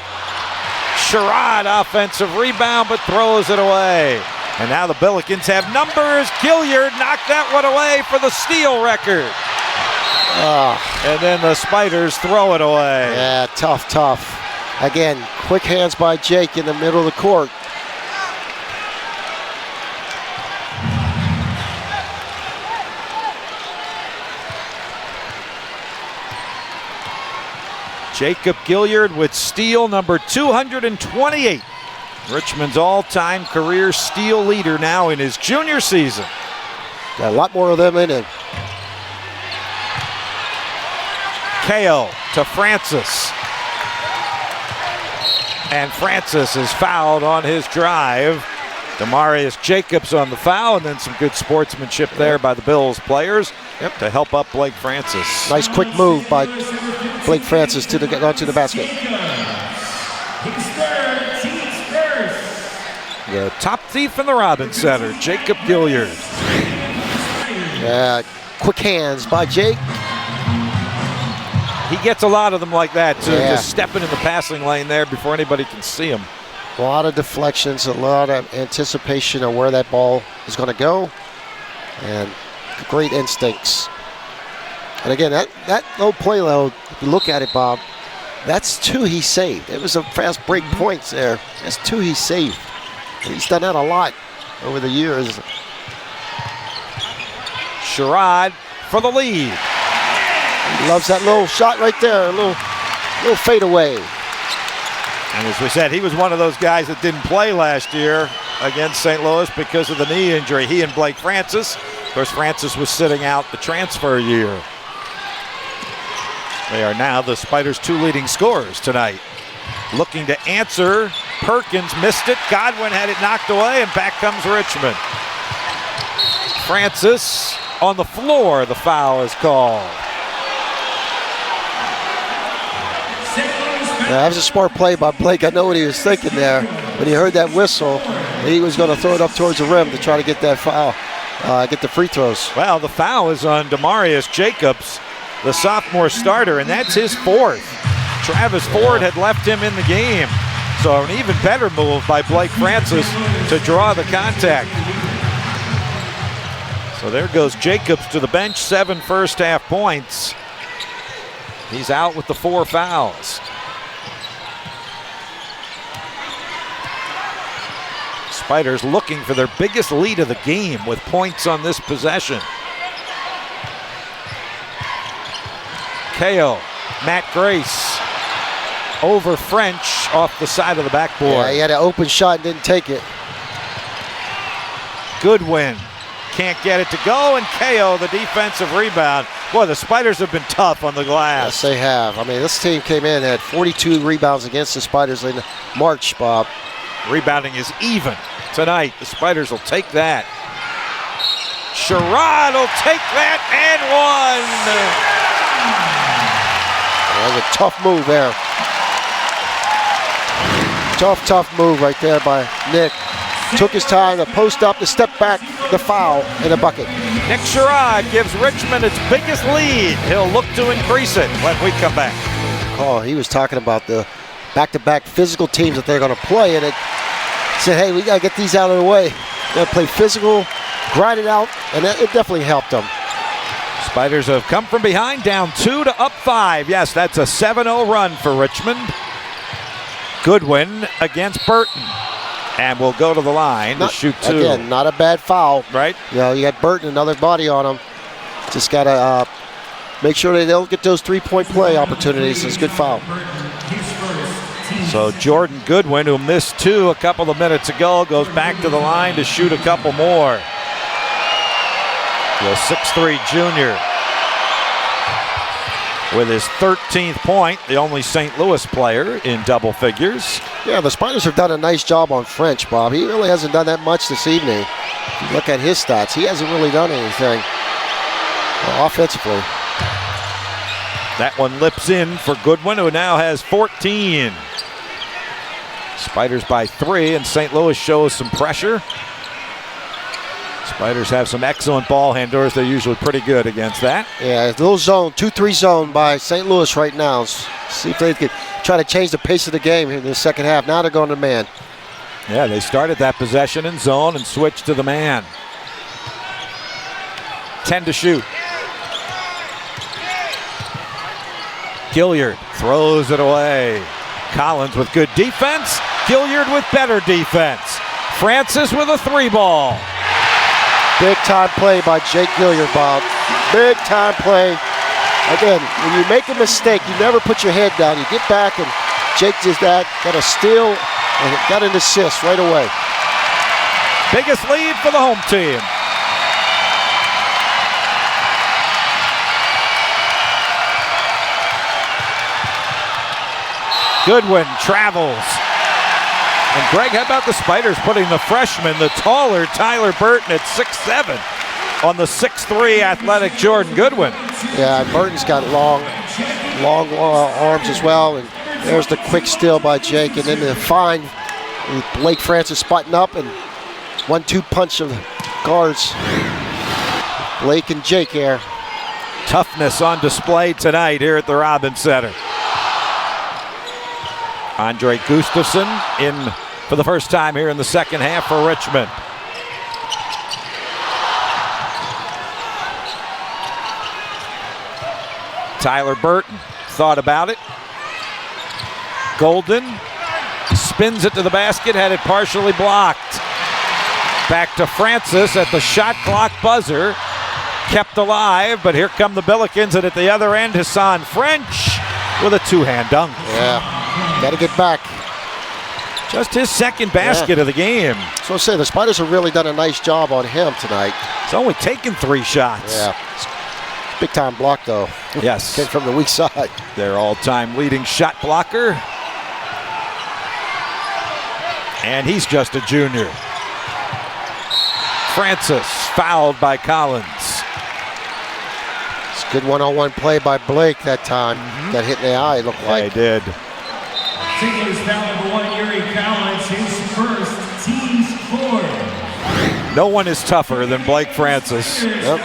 Sherrod offensive rebound, but throws it away. And now the Billikens have numbers. Gilliard knocked that one away for the steal record. And then the Spiders throw it away. Yeah, tough. Again, quick hands by Jake in the middle of the court. Jacob Gilliard with steal number 228. Richmond's all-time career steal leader now in his junior season. Got a lot more of them in it. KO to Francis. And Francis is fouled on his drive. Demarius Jacobs on the foul, and then some good sportsmanship there by the Bills players to help up Blake Francis. Nice quick move by Blake Francis to onto the basket. The top thief in the Robins Center, Jacob Gilliard. Yeah, quick hands by Jake. He gets a lot of them like that, too. Yeah. Just stepping in the passing lane there before anybody can see him. A lot of deflections, a lot of anticipation of where that ball is going to go, and great instincts. And again, that low play load, if you look at it, Bob, that's 2 he saved. It was a fast break points there. That's 2 he saved. And he's done that a lot over the years. Sherrod for the lead. He loves that little shot right there, a little fadeaway. And as we said, he was one of those guys that didn't play last year against St. Louis because of the knee injury. He and Blake Francis. Of course, Francis was sitting out the transfer year. They are now the Spiders' 2 leading scorers tonight. Looking to answer. Perkins missed it. Godwin had it knocked away, and back comes Richmond. Francis on the floor. The foul is called. Yeah, that was a smart play by Blake. I know what he was thinking there. When he heard that whistle, he was going to throw it up towards the rim to try to get that foul, get the free throws. Well, the foul is on Demarius Jacobs, the sophomore starter, and that's his 4th. Travis Ford had left him in the game. So an even better move by Blake Francis to draw the contact. So there goes Jacobs to the bench, 7 first half points. He's out with the 4 fouls. Spiders looking for their biggest lead of the game with points on this possession. KO, Matt Grace over French off the side of the backboard. Yeah, he had an open shot and didn't take it. Goodwin can't get it to go, and KO the defensive rebound. Boy, the Spiders have been tough on the glass. Yes, they have. I mean, this team came in and had 42 rebounds against the Spiders in March, Bob. Rebounding is even tonight. The Spiders will take that. Sherrod will take that and one. That was a tough move there. Tough move right there by Nick. Took his time to post up, to step back, the foul, and a bucket. Nick Sherrod gives Richmond its biggest lead. He'll look to increase it when we come back. Oh, he was talking about the back-to-back physical teams that they're going to play, and it said, hey, we got to get these out of the way. Got to play physical, grind it out, and it definitely helped them. Spiders have come from behind, down 2 to up 5. Yes, that's a 7-0 run for Richmond. Goodwin against Burton. And we'll go to the line to shoot 2. Again, not a bad foul. Right? You know, you got Burton, another body on him. Just got to make sure they don't get those three-point play opportunities. It's a good foul. So Jordan Goodwin, who missed 2 a couple of minutes ago, goes back to the line to shoot a couple more. The 6'3" junior with his 13th point, the only St. Louis player in double figures. Yeah, the Spiders have done a nice job on French, Bob. He really hasn't done that much this evening. If you look at his stats, he hasn't really done anything offensively. That one lips in for Goodwin, who now has 14. Spiders by 3, and St. Louis shows some pressure. Spiders have some excellent ball handlers. They're usually pretty good against that. Yeah, a little zone, 2-3 zone by St. Louis right now. See if they could try to change the pace of the game in the second half. Now they're going to man. Yeah, they started that possession in zone and switched to the man. 10 to shoot. Gilliard throws it away. Collins with good defense. Gilliard with better defense. Francis with a 3-ball. Big time play by Jake Gilliard, Bob. Big time play. Again, when you make a mistake, you never put your head down. You get back, and Jake does that, got a steal, and got an assist right away. Biggest lead for the home team. Goodwin travels. And Greg, how about the Spiders putting the freshman, the taller Tyler Burton at 6'7", on the 6'3" athletic Jordan Goodwin. Yeah, Burton's got long arms as well. And there's the quick steal by Jake. And then the fine, Blake Francis spotting up, and 1-2 punch of the guards. Blake and Jake here. Toughness on display tonight here at the Robins Center. Andre Gustafson in for the first time here in the second half for Richmond. Tyler Burton thought about it. Golden spins it to the basket, had it partially blocked. Back to Francis at the shot clock buzzer. Kept alive, but here come the Billikens, and at the other end, Hassan French with a 2-hand dunk. Yeah. Got to get back. Just his second basket of the game. So I say the Spiders have really done a nice job on him tonight. He's only taken 3 shots. Yeah. Big time block though. Yes. Came from the weak side. Their all-time leading shot blocker. And he's just a junior. Francis fouled by Collins. It's a good one-on-one play by Blake that time. Got hit in the eye, it looked like. He did. Taking his foul number 1, Yuri Collins, his first, team's 4. No one is tougher than Blake Francis. Yep.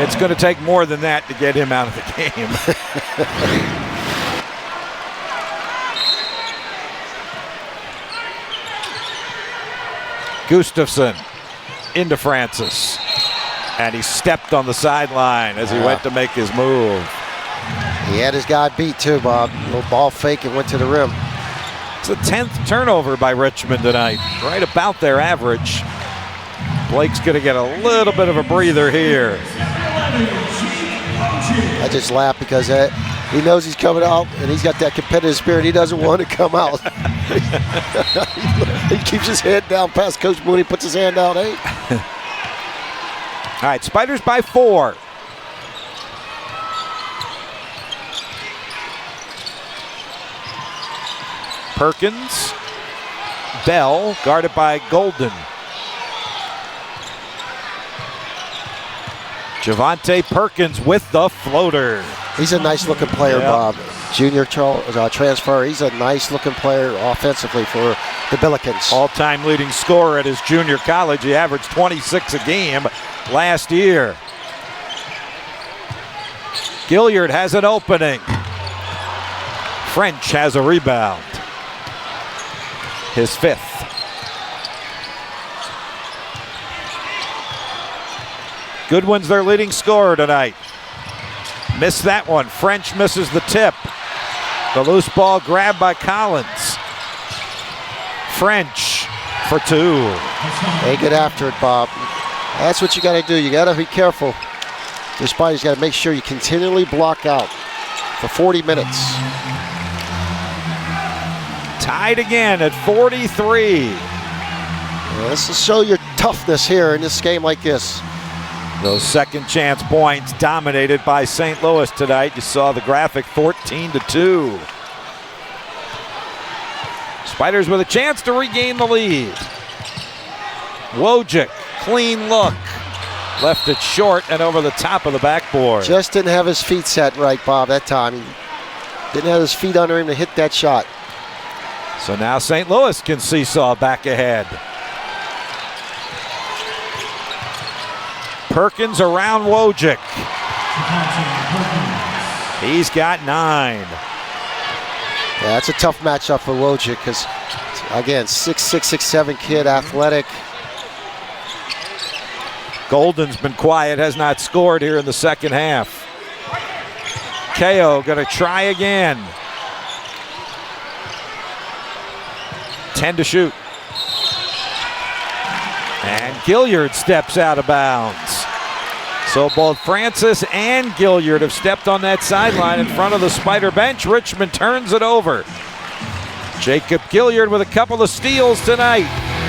It's going to take more than that to get him out of the game. Gustafson into Francis. And he stepped on the sideline as he went to make his move. He had his guy beat too, Bob. A little ball fake and went to the rim. It's the 10th turnover by Richmond tonight. Right about their average. Blake's going to get a little bit of a breather here. I just laugh because he knows he's coming out, and he's got that competitive spirit. He doesn't want to come out. He keeps his head down past Coach Mooney, puts his hand out. Hey. All right, Spiders by 4. Perkins, Bell, guarded by Golden. Javante Perkins with the floater. He's a nice looking player, Bob. Junior transfer. He's a nice looking player offensively for the Billikens. All-time leading scorer at his junior college. He averaged 26 a game last year. Gilliard has an opening. French has a rebound. His 5th. Goodwin's their leading scorer tonight. Missed that one. French misses the tip. The loose ball grabbed by Collins. French for 2. They get after it, Bob. That's what you got to do. You got to be careful. The Spiders got to make sure you continually block out for 40 minutes. Tied again at 43. Well, this will show your toughness here in this game like this. Those second chance points dominated by St. Louis tonight. You saw the graphic, 14-2. Spiders with a chance to regain the lead. Wojcik, clean look. Left it short and over the top of the backboard. Just didn't have his feet set right, Bob, that time. He didn't have his feet under him to hit that shot. So now St. Louis can seesaw back ahead. Perkins around Wojcik. He's got 9. Yeah, that's a tough matchup for Wojcik because, again, 6'6", 6'7" kid, athletic. Golden's been quiet, has not scored here in the second half. KO going to try again. 10 to shoot. And Gilliard steps out of bounds. So both Francis and Gilliard have stepped on that sideline in front of the Spider bench. Richmond turns it over. Jacob Gilliard with a couple of steals tonight.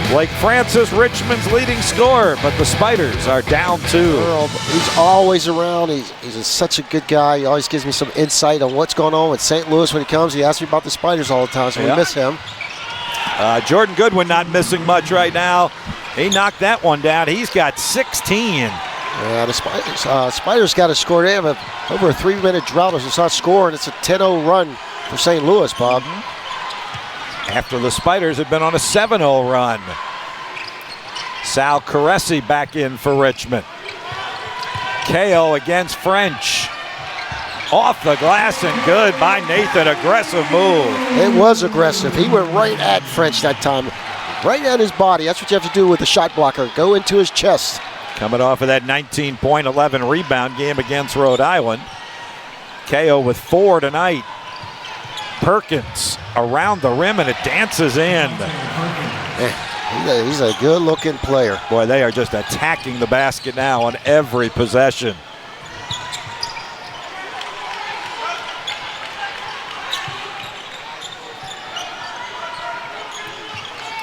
Blake Francis, Richmond's leading scorer, but the Spiders are down 2. He's always around. He's such a good guy. He always gives me some insight on what's going on with St. Louis when he comes. He asks me about the Spiders all the time, so we miss him. Jordan Goodwin not missing much right now. He knocked that one down. He's got 16. Yeah, the Spiders got to score. They have over a 3-minute drought. It's not scoring. It's a 10-0 run for St. Louis, Bob. After the Spiders have been on a 7-0 run. Sal Caresi back in for Richmond. KO against French. Off the glass and good by Nathan. Aggressive move. It was aggressive. He went right at French that time. Right at his body. That's what you have to do with the shot blocker. Go into his chest. Coming off of that 19-point, 11 rebound game against Rhode Island. KO with 4 tonight. Perkins around the rim and it dances in. He's a good-looking player. Boy, they are just attacking the basket now on every possession.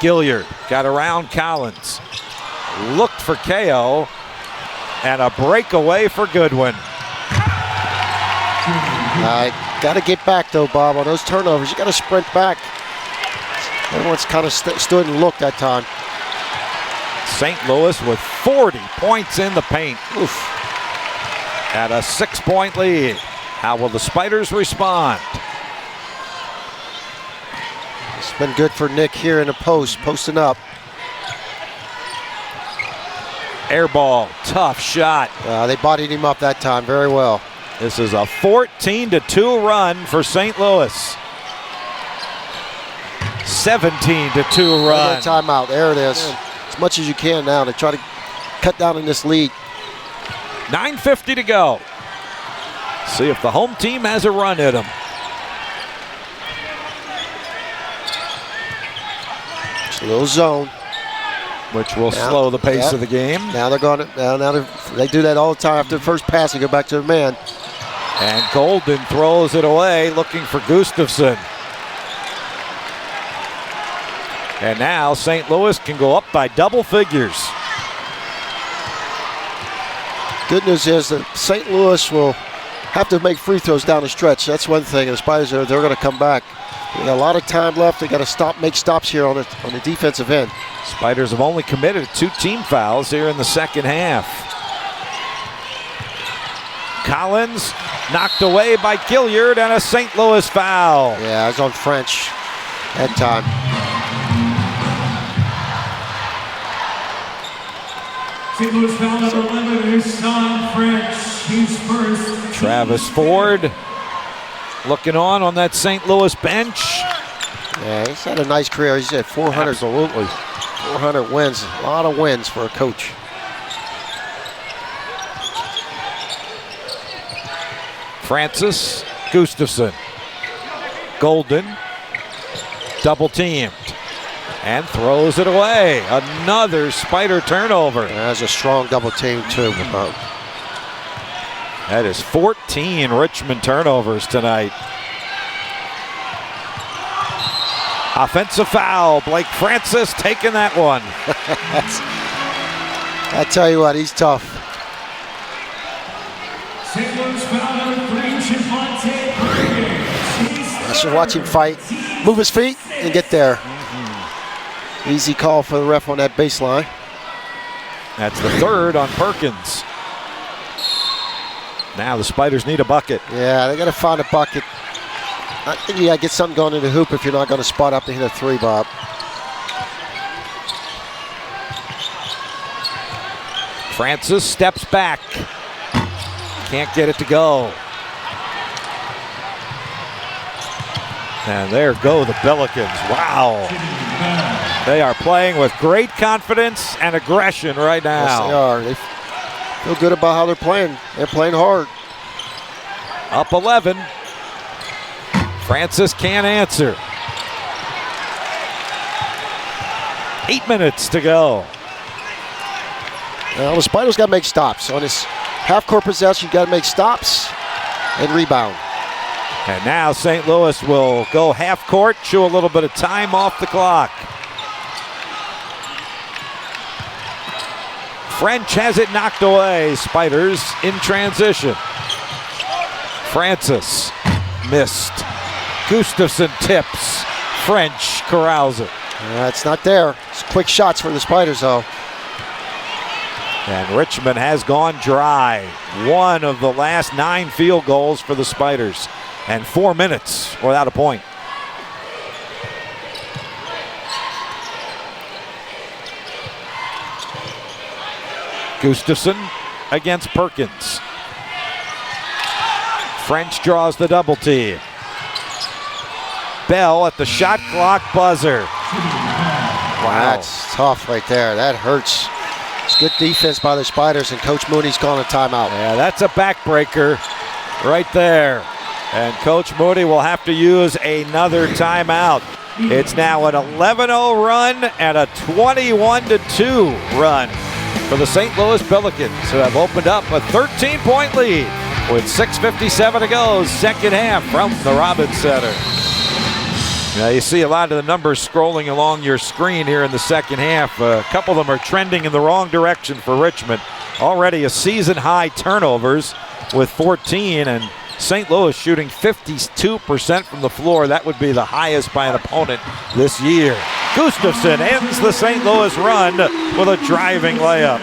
Gilliard got around Collins. Looked for KO. And a breakaway for Goodwin. Got to get back, though, Bob, on those turnovers. You got to sprint back. Everyone's kind of stood and looked that time. St. Louis with 40 points in the paint. Oof. At a 6-point lead. How will the Spiders respond? It's been good for Nick here in the post, posting up. Air ball, tough shot. They bodied him up that time very well. This is a 14-2 run for St. Louis. 17-2 run. Timeout, there it is. As much as you can now to try to cut down in this lead. 9:50 to go. See if the home team has a run at them. Just a little zone. Which will slow the pace of the game. Now they're going to, they do that all the time after the first pass. They go back to the man. And Golden throws it away, looking for Gustafson. And now St. Louis can go up by double figures. Good news is that St. Louis will have to make free throws down the stretch. That's one thing. The Spiders, they're going to come back. They got a lot of time left. They got to make stops here on the defensive end. Spiders have only committed 2 team fouls here in the second half. Collins knocked away by Gilliard and a St. Louis foul. Yeah, it was on French that time. St. Louis foul number 11 is Sean French. He's first. Travis Ford looking on that St. Louis bench. Yeah, he's had a nice career. He's had 400. Absolutely. 400 wins. A lot of wins for a coach. Francis, Gustafson, Golden, double teamed, and throws it away. Another Spider turnover. That's a strong double team too. That is 14 Richmond turnovers tonight. Offensive foul. Blake Francis taking that one. I tell you what, he's tough. St. Louis foul number 3, Javante Perkins. I should watch him fight, move his feet, and get there. Easy call for the ref on that baseline. That's the third on Perkins. Now the Spiders need a bucket. Yeah, they got to find a bucket. I think you got to get something going in the hoop if you're not going to spot up to hit a three, Bob. Francis steps back. Can't get it to go. And there go the Pelicans. Wow. They are playing with great confidence and aggression right now. Yes, they are. They feel good about how they're playing. They're playing hard. Up 11. Francis can't answer. 8 minutes to go. Well, the Spiders got to make stops. On this half-court possession, you got to make stops and rebound. And now St. Louis will go half court, chew a little bit of time off the clock. French has it knocked away. Spiders in transition. Francis missed. Gustafson tips. French corrals it. It's not there. It's quick shots for the Spiders, though. And Richmond has gone dry. One of the last 9 field goals for the Spiders. And 4 minutes without a point. Gustafson against Perkins. French draws the double team. Bell at the shot clock buzzer. Wow. That's tough right there. That hurts. It's good defense by the Spiders, and Coach Mooney's calling a timeout. Yeah, that's a backbreaker right there. And Coach Mooney will have to use another timeout. It's now an 11-0 run and a 21-2 run for the St. Louis Pelicans, who have opened up a 13-point lead with 6:57 to go, second half from the Robins Center. Now you see a lot of the numbers scrolling along your screen here in the second half. A couple of them are trending in the wrong direction for Richmond. Already a season-high turnovers with 14, and St. Louis shooting 52% from the floor. That would be the highest by an opponent this year. Gustafson ends the St. Louis run with a driving layup.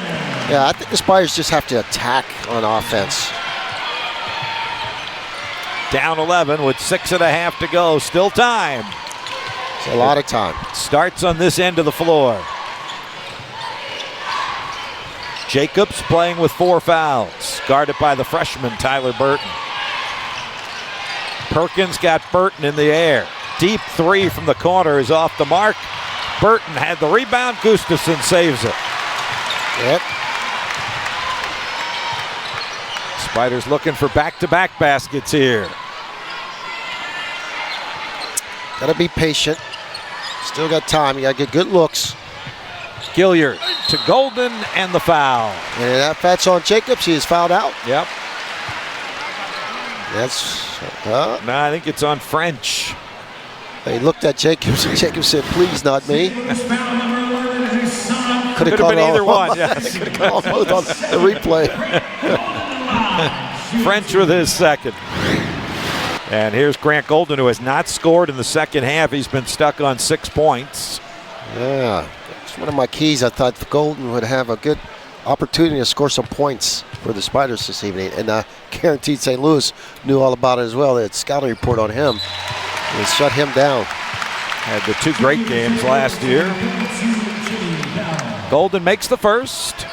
Yeah, I think the Spiders just have to attack on offense. Down 11 with 6.5 to go. Still time. It's a lot of time. Starts on this end of the floor. Jacobs playing with 4 fouls. Guarded by the freshman, Tyler Burton. Perkins got Burton in the air. Deep 3 from the corner is off the mark. Burton had the rebound. Gustafson saves it. Yep. Spiders looking for back-to-back baskets here. Got to be patient. Still got time. You got to get good looks. Gilliard to Golden and the foul. And that's on Jacobs. He is fouled out. Yep. That's. No, I think it's on French. They looked at Jacobs, and Jacobs said, "Please, not me." Foul number 11, Hassan. Could have been either one. Yes. Could have called both on the replay. French with his second. And here's Grant Golden, who has not scored in the second half. He's been stuck on 6 points. Yeah, that's one of my keys. I thought Golden would have a good opportunity to score some points for the Spiders this evening, and guaranteed St. Louis knew all about it as well. They had a scouting report on him. They shut him down. Had the 2 great games last year. Golden makes the first.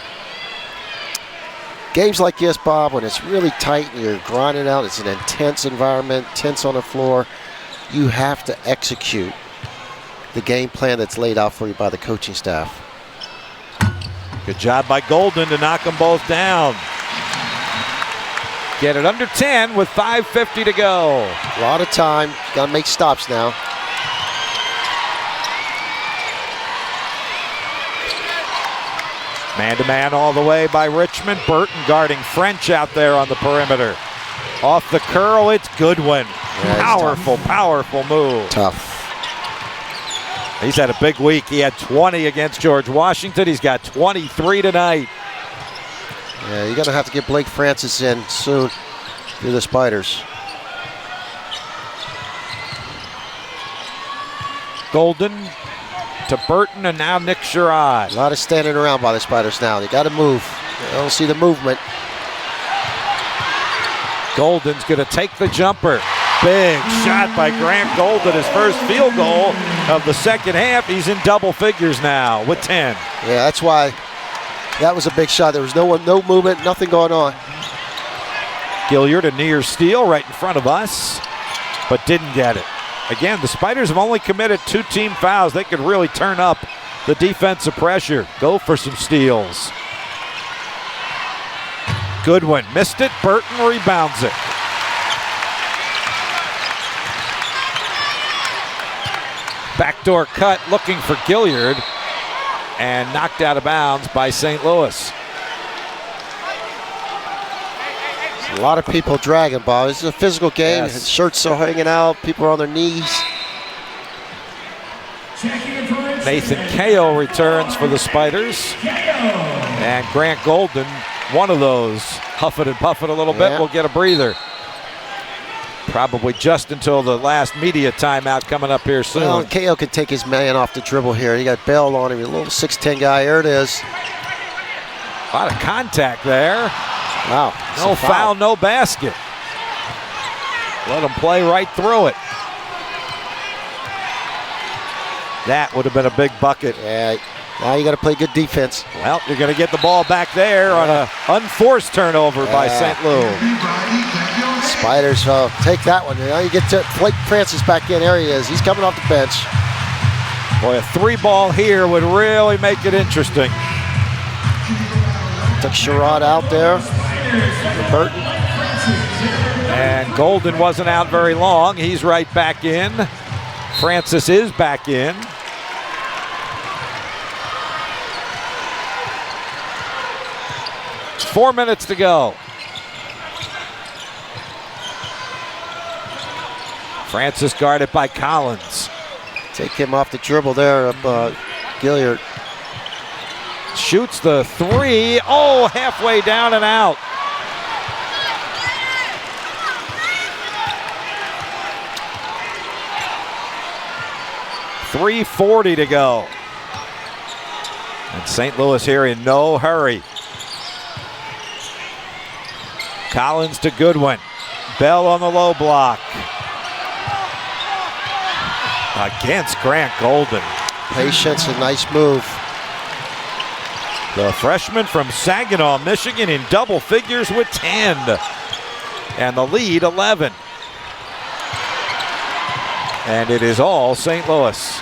Games like this, Bob, when it's really tight and you're grinding out, it's an intense environment, tense on the floor, you have to execute the game plan that's laid out for you by the coaching staff. Good job by Golden to knock them both down. Get it under 10 with 5:50 to go. A lot of time. Got to make stops now. Man-to-man all the way by Richmond. Burton guarding French out there on the perimeter. Off the curl, it's Goodwin. Yeah, Powerful, powerful move. Tough. He's had a big week. He had 20 against George Washington. He's got 23 tonight. Yeah, you're going to have to get Blake Francis in soon for the Spiders. Golden to Burton, and now Nick Sherrod. A lot of standing around by the Spiders now. They got to move. I don't see the movement. Golden's going to take the jumper. Big shot by Grant Golden, his first field goal of the second half. He's in double figures now with 10. Yeah, that's why that was a big shot. There was no movement, nothing going on. Gilliard, a near steal right in front of us, but didn't get it. Again, the Spiders have only committed 2 team fouls. They could really turn up the defensive pressure. Go for some steals. Goodwin missed it. Burton rebounds it. Backdoor cut looking for Gilliard, and knocked out of bounds by St. Louis. A lot of people dragging, Bob. This is a physical game. Yes. His shirts are hanging out. People are on their knees. Nathan Kao returns for the Spiders. And Grant Golden, one of those, huffing and puffing a little bit, will get a breather. Probably just until the last media timeout coming up here soon. Well, Kao can take his man off the dribble here. He got Bell on him, a little 6'10" guy. There it is. A lot of contact there. Wow. No foul, no basket. Let him play right through it. That would have been a big bucket. Yeah, now you got to play good defense. Well, you're going to get the ball back there on an unforced turnover by St. Louis. Spiders take that one. Now you get to Blake Francis back in. There he is. He's coming off the bench. Boy, a 3-ball here would really make it interesting. Took Sherrod out there. Burton. And Golden wasn't out very long. He's right back in. Francis is back in. It's 4 minutes to go. Francis guarded by Collins. Take him off the dribble there, Gilliard. Shoots the 3. Oh, halfway down and out. .340 to go. And St. Louis here in no hurry. Collins to Goodwin. Bell on the low block. Against Grant Golden. Patience, a nice move. The freshman from Saginaw, Michigan in double figures with 10. And the lead 11. And it is all St. Louis.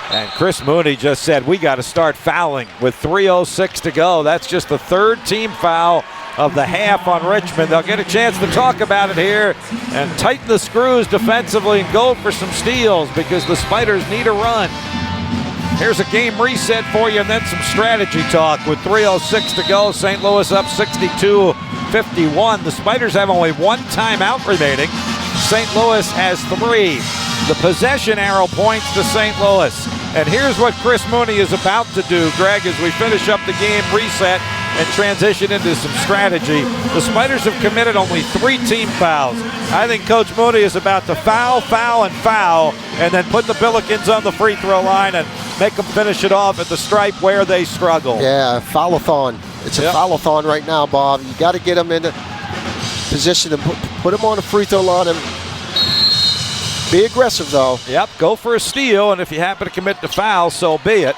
And Chris Mooney just said, we got to start fouling with 3:06 to go. That's just the 3rd team foul of the half on Richmond. They'll get a chance to talk about it here and tighten the screws defensively and go for some steals because the Spiders need a run. Here's a game reset for you and then some strategy talk with 3:06 to go. St. Louis up 62-51. The Spiders have only 1 timeout remaining. St. Louis has 3. The possession arrow points to St. Louis. And here's what Chris Mooney is about to do, Greg, as we finish up the game reset and transition into some strategy. The Spiders have committed only 3 team fouls. I think Coach Mooney is about to foul, and then put the Billikens on the free throw line and make them finish it off at the stripe where they struggle. Yeah, foul-a-thon. It's a foul-a-thon right now, Bob. You got to get them into position and put them on the free throw line and be aggressive, though. Yep, go for a steal, and if you happen to commit the foul, so be it.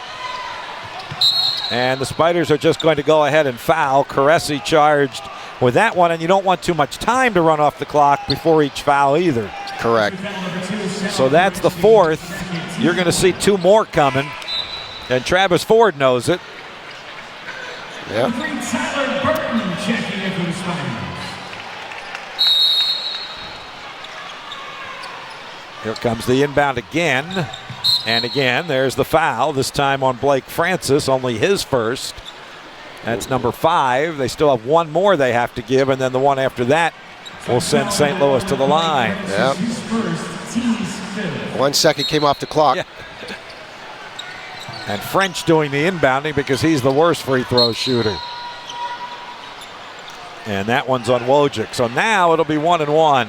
And the Spiders are just going to go ahead and foul. Caresi charged with that one, and you don't want too much time to run off the clock before each foul either. Correct. So that's the 4th. You're going to see 2 more coming, and Travis Ford knows it. Yeah. Tyler Burton checking in for the Spiders. Here comes the inbound again. And again, there's the foul, this time on Blake Francis, only his first. That's number 5. They still have one more they have to give, and then the one after that will send St. Louis to the line. Yep. 1 second came off the clock. Yeah. And French doing the inbounding because he's the worst free throw shooter. And that one's on Wojcik. So now it'll be 1 and 1.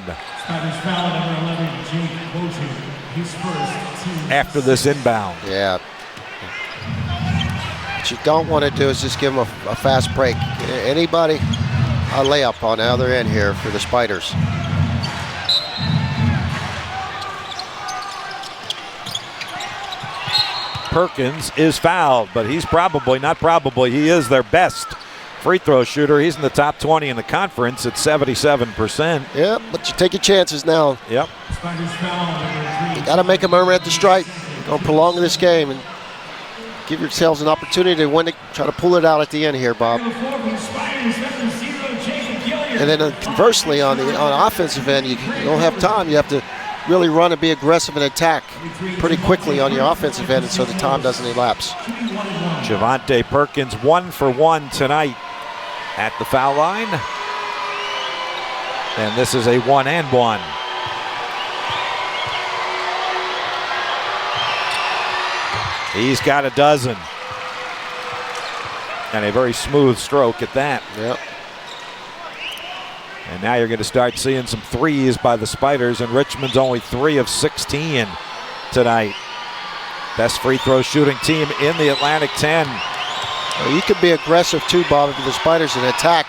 After this inbound. Yeah. What you don't want to do is just give them a fast break. Anybody, a layup on the other end here for the Spiders. Perkins is fouled, but he's he is their best free throw shooter. He's in the top 20 in the conference at 77%. Yep, but you take your chances now. Yep. You got to make them earn at the stripe. Don't prolong this game and give yourselves an opportunity to win it. Try to pull it out at the end here, Bob. And then conversely, on the offensive end, you don't have time. You have to really run and be aggressive and attack pretty quickly on your offensive end, so the time doesn't elapse. Javante Perkins 1 for 1 tonight at the foul line. And this is a 1 and 1. He's got a dozen. And a very smooth stroke at that. Yep. And now you're going to start seeing some threes by the Spiders, and Richmond's only 3 of 16 tonight. Best free throw shooting team in the Atlantic 10. Well, you could be aggressive too, Bob, for the Spiders and attack.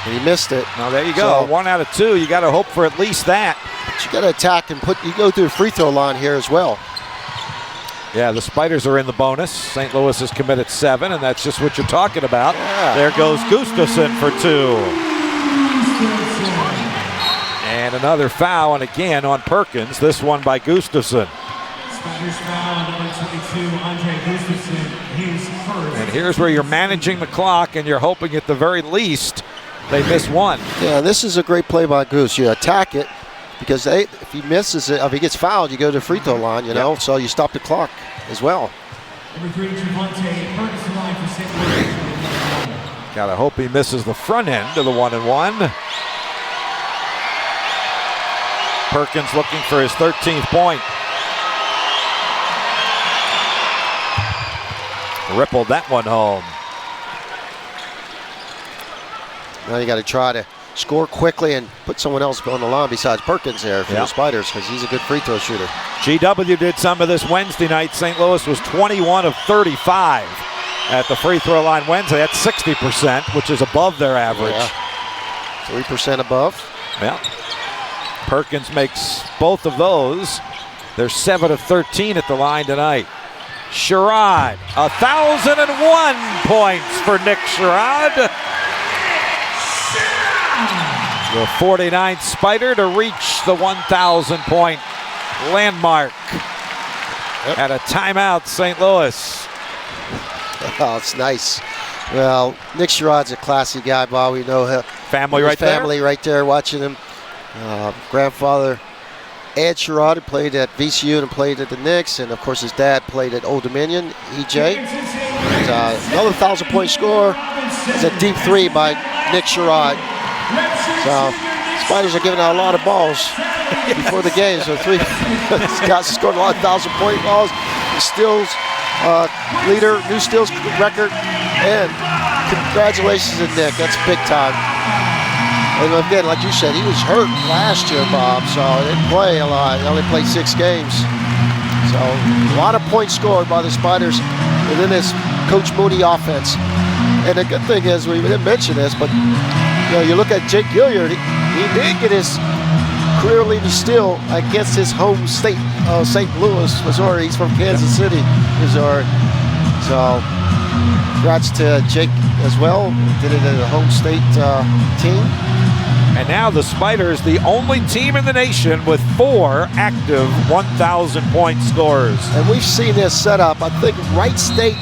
And he missed it. Now there you go. So, 1 out of 2. You got to hope for at least that. But you got to attack and you go through the free throw line here as well. Yeah, the Spiders are in the bonus. St. Louis has committed 7, and that's just what you're talking about. Yeah. There goes Gustafson for 2. And another foul, and again on Perkins, this one by Gustafson. Spiders foul, number 22, Andre Gustafson, his first. And here's where you're managing the clock, and you're hoping at the very least they miss one. Yeah, this is a great play by Goose. You attack it, because if he misses it, if he gets fouled, you go to the free throw line, you know, so you stop the clock as well. Number 3, Javante Perkins line for St. Louis. Gotta hope he misses the front end of the 1 and 1. Perkins looking for his 13th point. Rippled that one home. Now you got to try to score quickly and put someone else on the line besides Perkins there for the Spiders, because he's a good free throw shooter. GW did some of this Wednesday night. St. Louis was 21 of 35 at the free throw line Wednesday. That's 60%, which is above their average. Yeah. 3% above. Yeah. Perkins makes both of those. They're 7 of 13 at the line tonight. Sherrod, 1,001 points for Nick Sherrod. The 49th Spider to reach the 1,000-point landmark. At a timeout, St. Louis. Oh, it's nice. Well, Nick Sherrod's a classy guy, Bob. We know him. Family right there watching him. Grandfather Ed Sherrod played at VCU and played at the Knicks, and of course his dad played at Old Dominion, EJ. And, another 1,000-point score. It's a deep 3 by Nick Sherrod. So Spiders are giving out a lot of balls before the game. So 3 guys scored a lot of 1,000-point balls. Steals leader, new steals record, and congratulations to Nick. That's big time. And again, like you said, he was hurt last year, Bob, so he didn't play a lot. He only played 6 games. So a lot of points scored by the Spiders within this Coach Mooney offense. And the good thing is, we didn't mention this, but you look at Jake Gilliard, he did get his career-leading steal against his home state, St. Louis, Missouri. He's from Kansas City, Missouri. So congrats to Jake as well. Did it in a home state team. And now the Spiders, the only team in the nation with 4 active 1,000-point scorers. And we've seen this set up. I think Wright State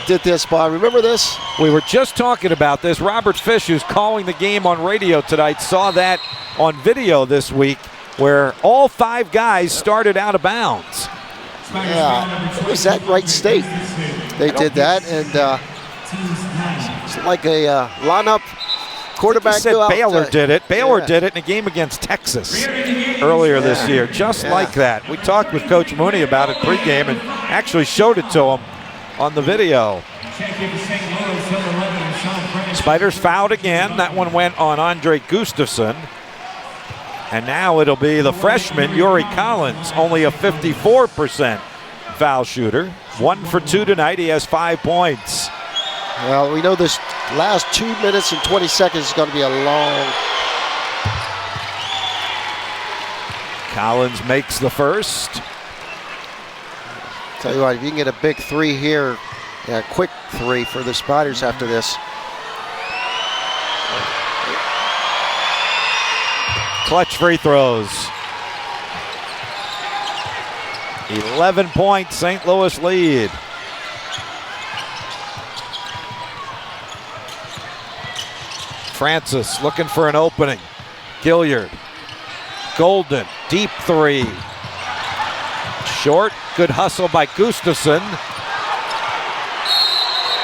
did this, Bob. Remember this? We were just talking about this. Robert Fish, who's calling the game on radio tonight, saw that on video this week where all 5 guys started out of bounds. Yeah, was that Wright State? They did that, and it's like a lineup quarterback. He said Baylor did it. Baylor did it in a game against Texas earlier this year, just like that. We talked with Coach Mooney about it pregame and actually showed it to him on the video. Spiders fouled again. That one went on Andre Gustafson. And now it'll be the freshman, Yuri Collins, only a 54% foul shooter. 1 for 2 tonight. He has 5 points. Well, we know this last 2 minutes and 20 seconds is going to be a long. Collins makes the first. Tell you what, if you can get a big 3 here, a quick 3 for the Spiders after this. Clutch free throws. 11-point St. Louis lead. Francis looking for an opening. Gilliard. Golden. Deep 3. Short. Good hustle by Gustafson.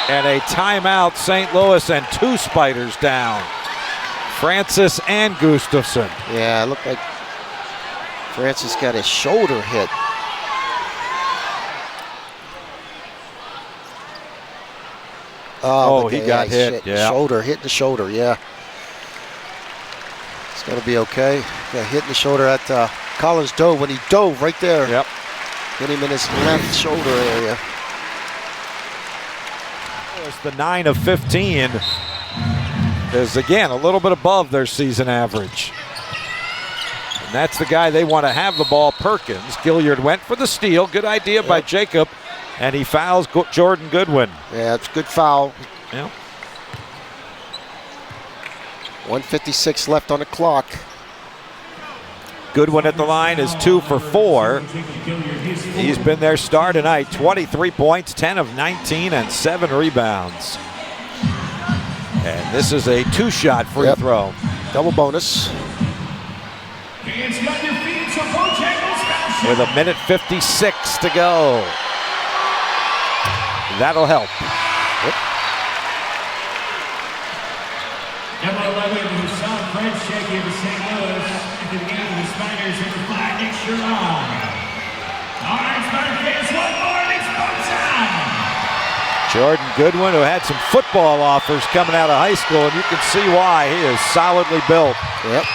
And a timeout, St. Louis, and 2 Spiders down. Francis and Gustafson. Yeah, it looked like Francis got his shoulder hit. Oh, he got hit. Yeah. Shoulder, hit the shoulder, yeah. It's going to be okay. Got hit in the shoulder at Collins dove when he dove right there. Yep. Hit him in his left shoulder area. It's the 9 of 15. Is again a little bit above their season average. And that's the guy they want to have the ball, Perkins. Gilliard went for the steal. Good idea by Jacob. And he fouls Jordan Goodwin. Yeah, it's a good foul. Yeah. 1:56 left on the clock. Goodwin at the line is 2 for 4. He's been their star tonight. 23 points, 10 of 19, and 7 rebounds. And this is a 2-shot free throw. Double bonus. With 1:56 to go. That'll help. Number 11, the South French shaking to St. Louis. Into the game, the Spiders in the flag, Nick Sherrod. All right, Spider fans, one more, and it's go time. Jordan Goodwin, who had some football offers coming out of high school, and you can see why. He is solidly built. Yep,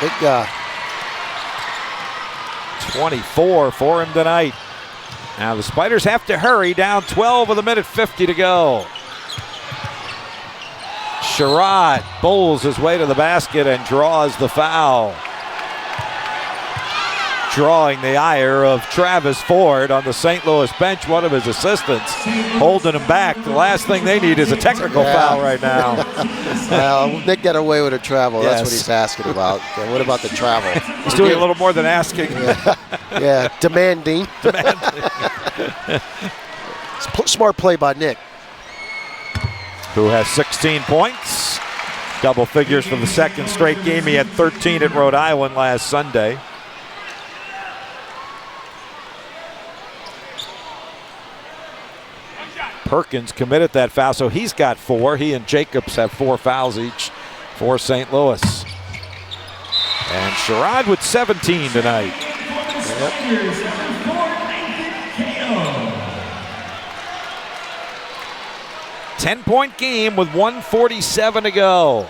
big guy. 24 for him tonight. Now the Spiders have to hurry, down 12 with 1:50 to go. Sherrod bowls his way to the basket and draws the foul. Drawing the ire of Travis Ford on the St. Louis bench, one of his assistants, holding him back. The last thing they need is a technical foul right now. Well, Nick got away with a travel. That's what he's asking about. Okay, what about the travel? He's doing a little more than asking. Yeah, demanding. Smart play by Nick. Who has 16 points. Double figures for the second straight game. He had 13 at Rhode Island last Sunday. Perkins committed that foul, so he's got 4. He and Jacobs have 4 fouls each for St. Louis. And Sherrod with 17 tonight. 10-point game with 1:47 to go.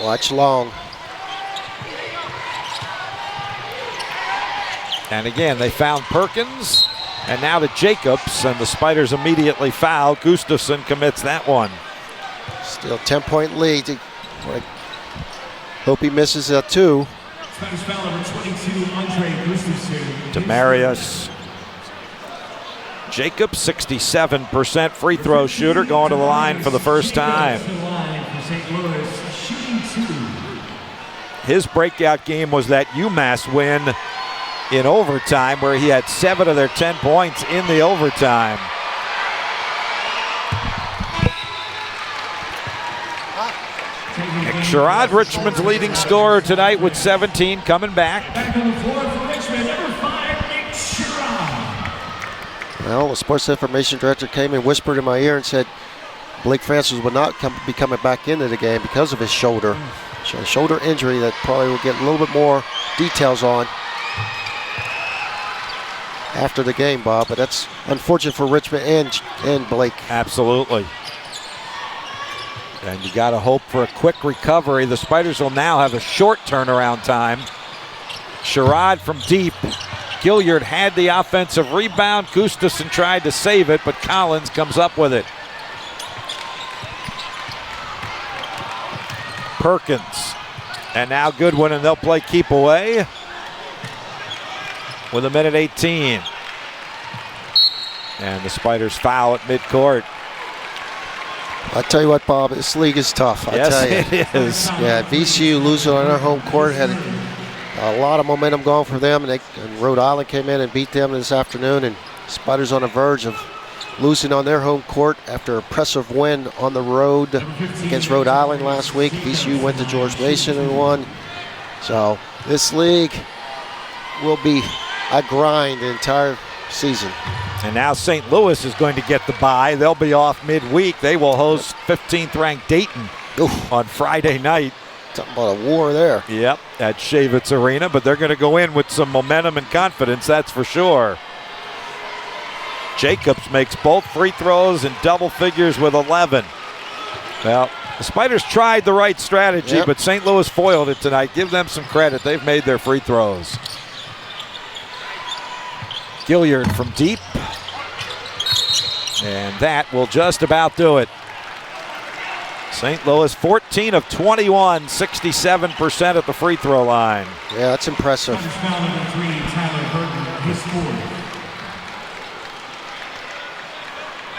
Watch long. And again, they found Perkins, and now to Jacobs, and the Spiders immediately foul. Gustafson commits that one. Still 10-point lead. Hope he misses a 2. Spiders foul number 22, Andre Gustafson. Demarius Jacobs, 67% free throw shooter, going to the line for the first time. His breakout game was that UMass win in overtime, where he had 7 of their 10 points in the overtime. Sherrod, Richmond's leading scorer tonight with 17, coming back. Back on the floor for Richmond, number 5, Nick Sherrod. Well, the sports information director came and whispered in my ear and said Blake Francis would not be coming back into the game because of his shoulder. So a shoulder injury that probably will get a little bit more details on after the game, Bob. But that's unfortunate for Richmond and Blake. Absolutely. And you got to hope for a quick recovery. The Spiders will now have a short turnaround time. Sherrod from deep. Gilliard had the offensive rebound. Gustafson tried to save it, but Collins comes up with it. Perkins. And now Goodwin, and they'll play keep away with 1:18. And the Spiders foul at midcourt. I tell you what, Bob, this league is tough. I tell you. Yes, it is. Yeah, VCU losing on their home court had a lot of momentum going for them, and Rhode Island came in and beat them this afternoon, and Spiders on the verge of losing on their home court after a impressive win on the road against Rhode Island last week. VCU went to George Mason and won. So this league will be a grind the entire season. And now St. Louis is going to get the bye. They'll be off midweek. They will host 15th-ranked Dayton on Friday night. Talking about a war there. Yep, at Shavitz Arena, but they're going to go in with some momentum and confidence, that's for sure. Jacobs makes both free throws in double figures with 11. Well, the Spiders tried the right strategy, but St. Louis foiled it tonight. Give them some credit. They've made their free throws. Gilliard from deep. And that will just about do it. St. Louis 14 of 21, 67% at the free throw line. Yeah, that's impressive.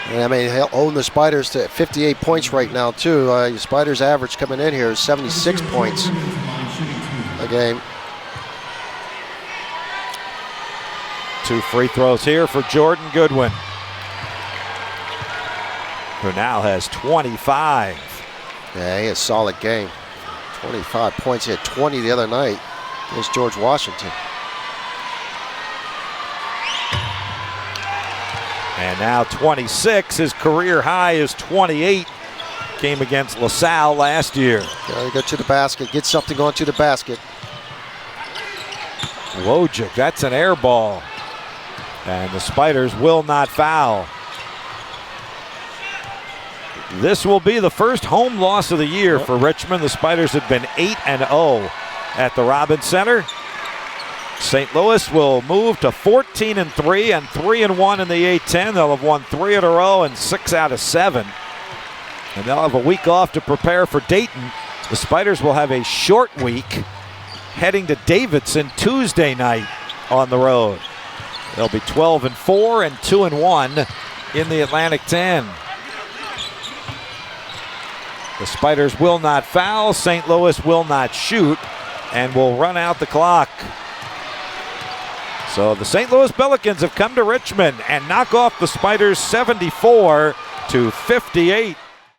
And I mean, he'll own the Spiders to 58 points right now, too. The Spiders' average coming in here is 76 points a game. 2 free throws here for Jordan Goodwin, who now has 25. Yeah, he had a solid game. 25 points. He had 20 the other night against George Washington. And now 26. His career high is 28. Came against LaSalle last year. Gotta go to the basket. Get something going to the basket. Wojcik, that's an air ball. And the Spiders will not foul. This will be the first home loss of the year for Richmond. The Spiders have been 8-0 at the Robins Center. St. Louis will move to 14-3 and 3-1 in the A-10. They'll have won 3 in a row and 6 out of 7. And they'll have a week off to prepare for Dayton. The Spiders will have a short week heading to Davidson Tuesday night on the road. They'll be 12-4 and 2-1 in the Atlantic 10. The Spiders will not foul. St. Louis will not shoot and will run out the clock. So the St. Louis Pelicans have come to Richmond and knock off the Spiders 74-58.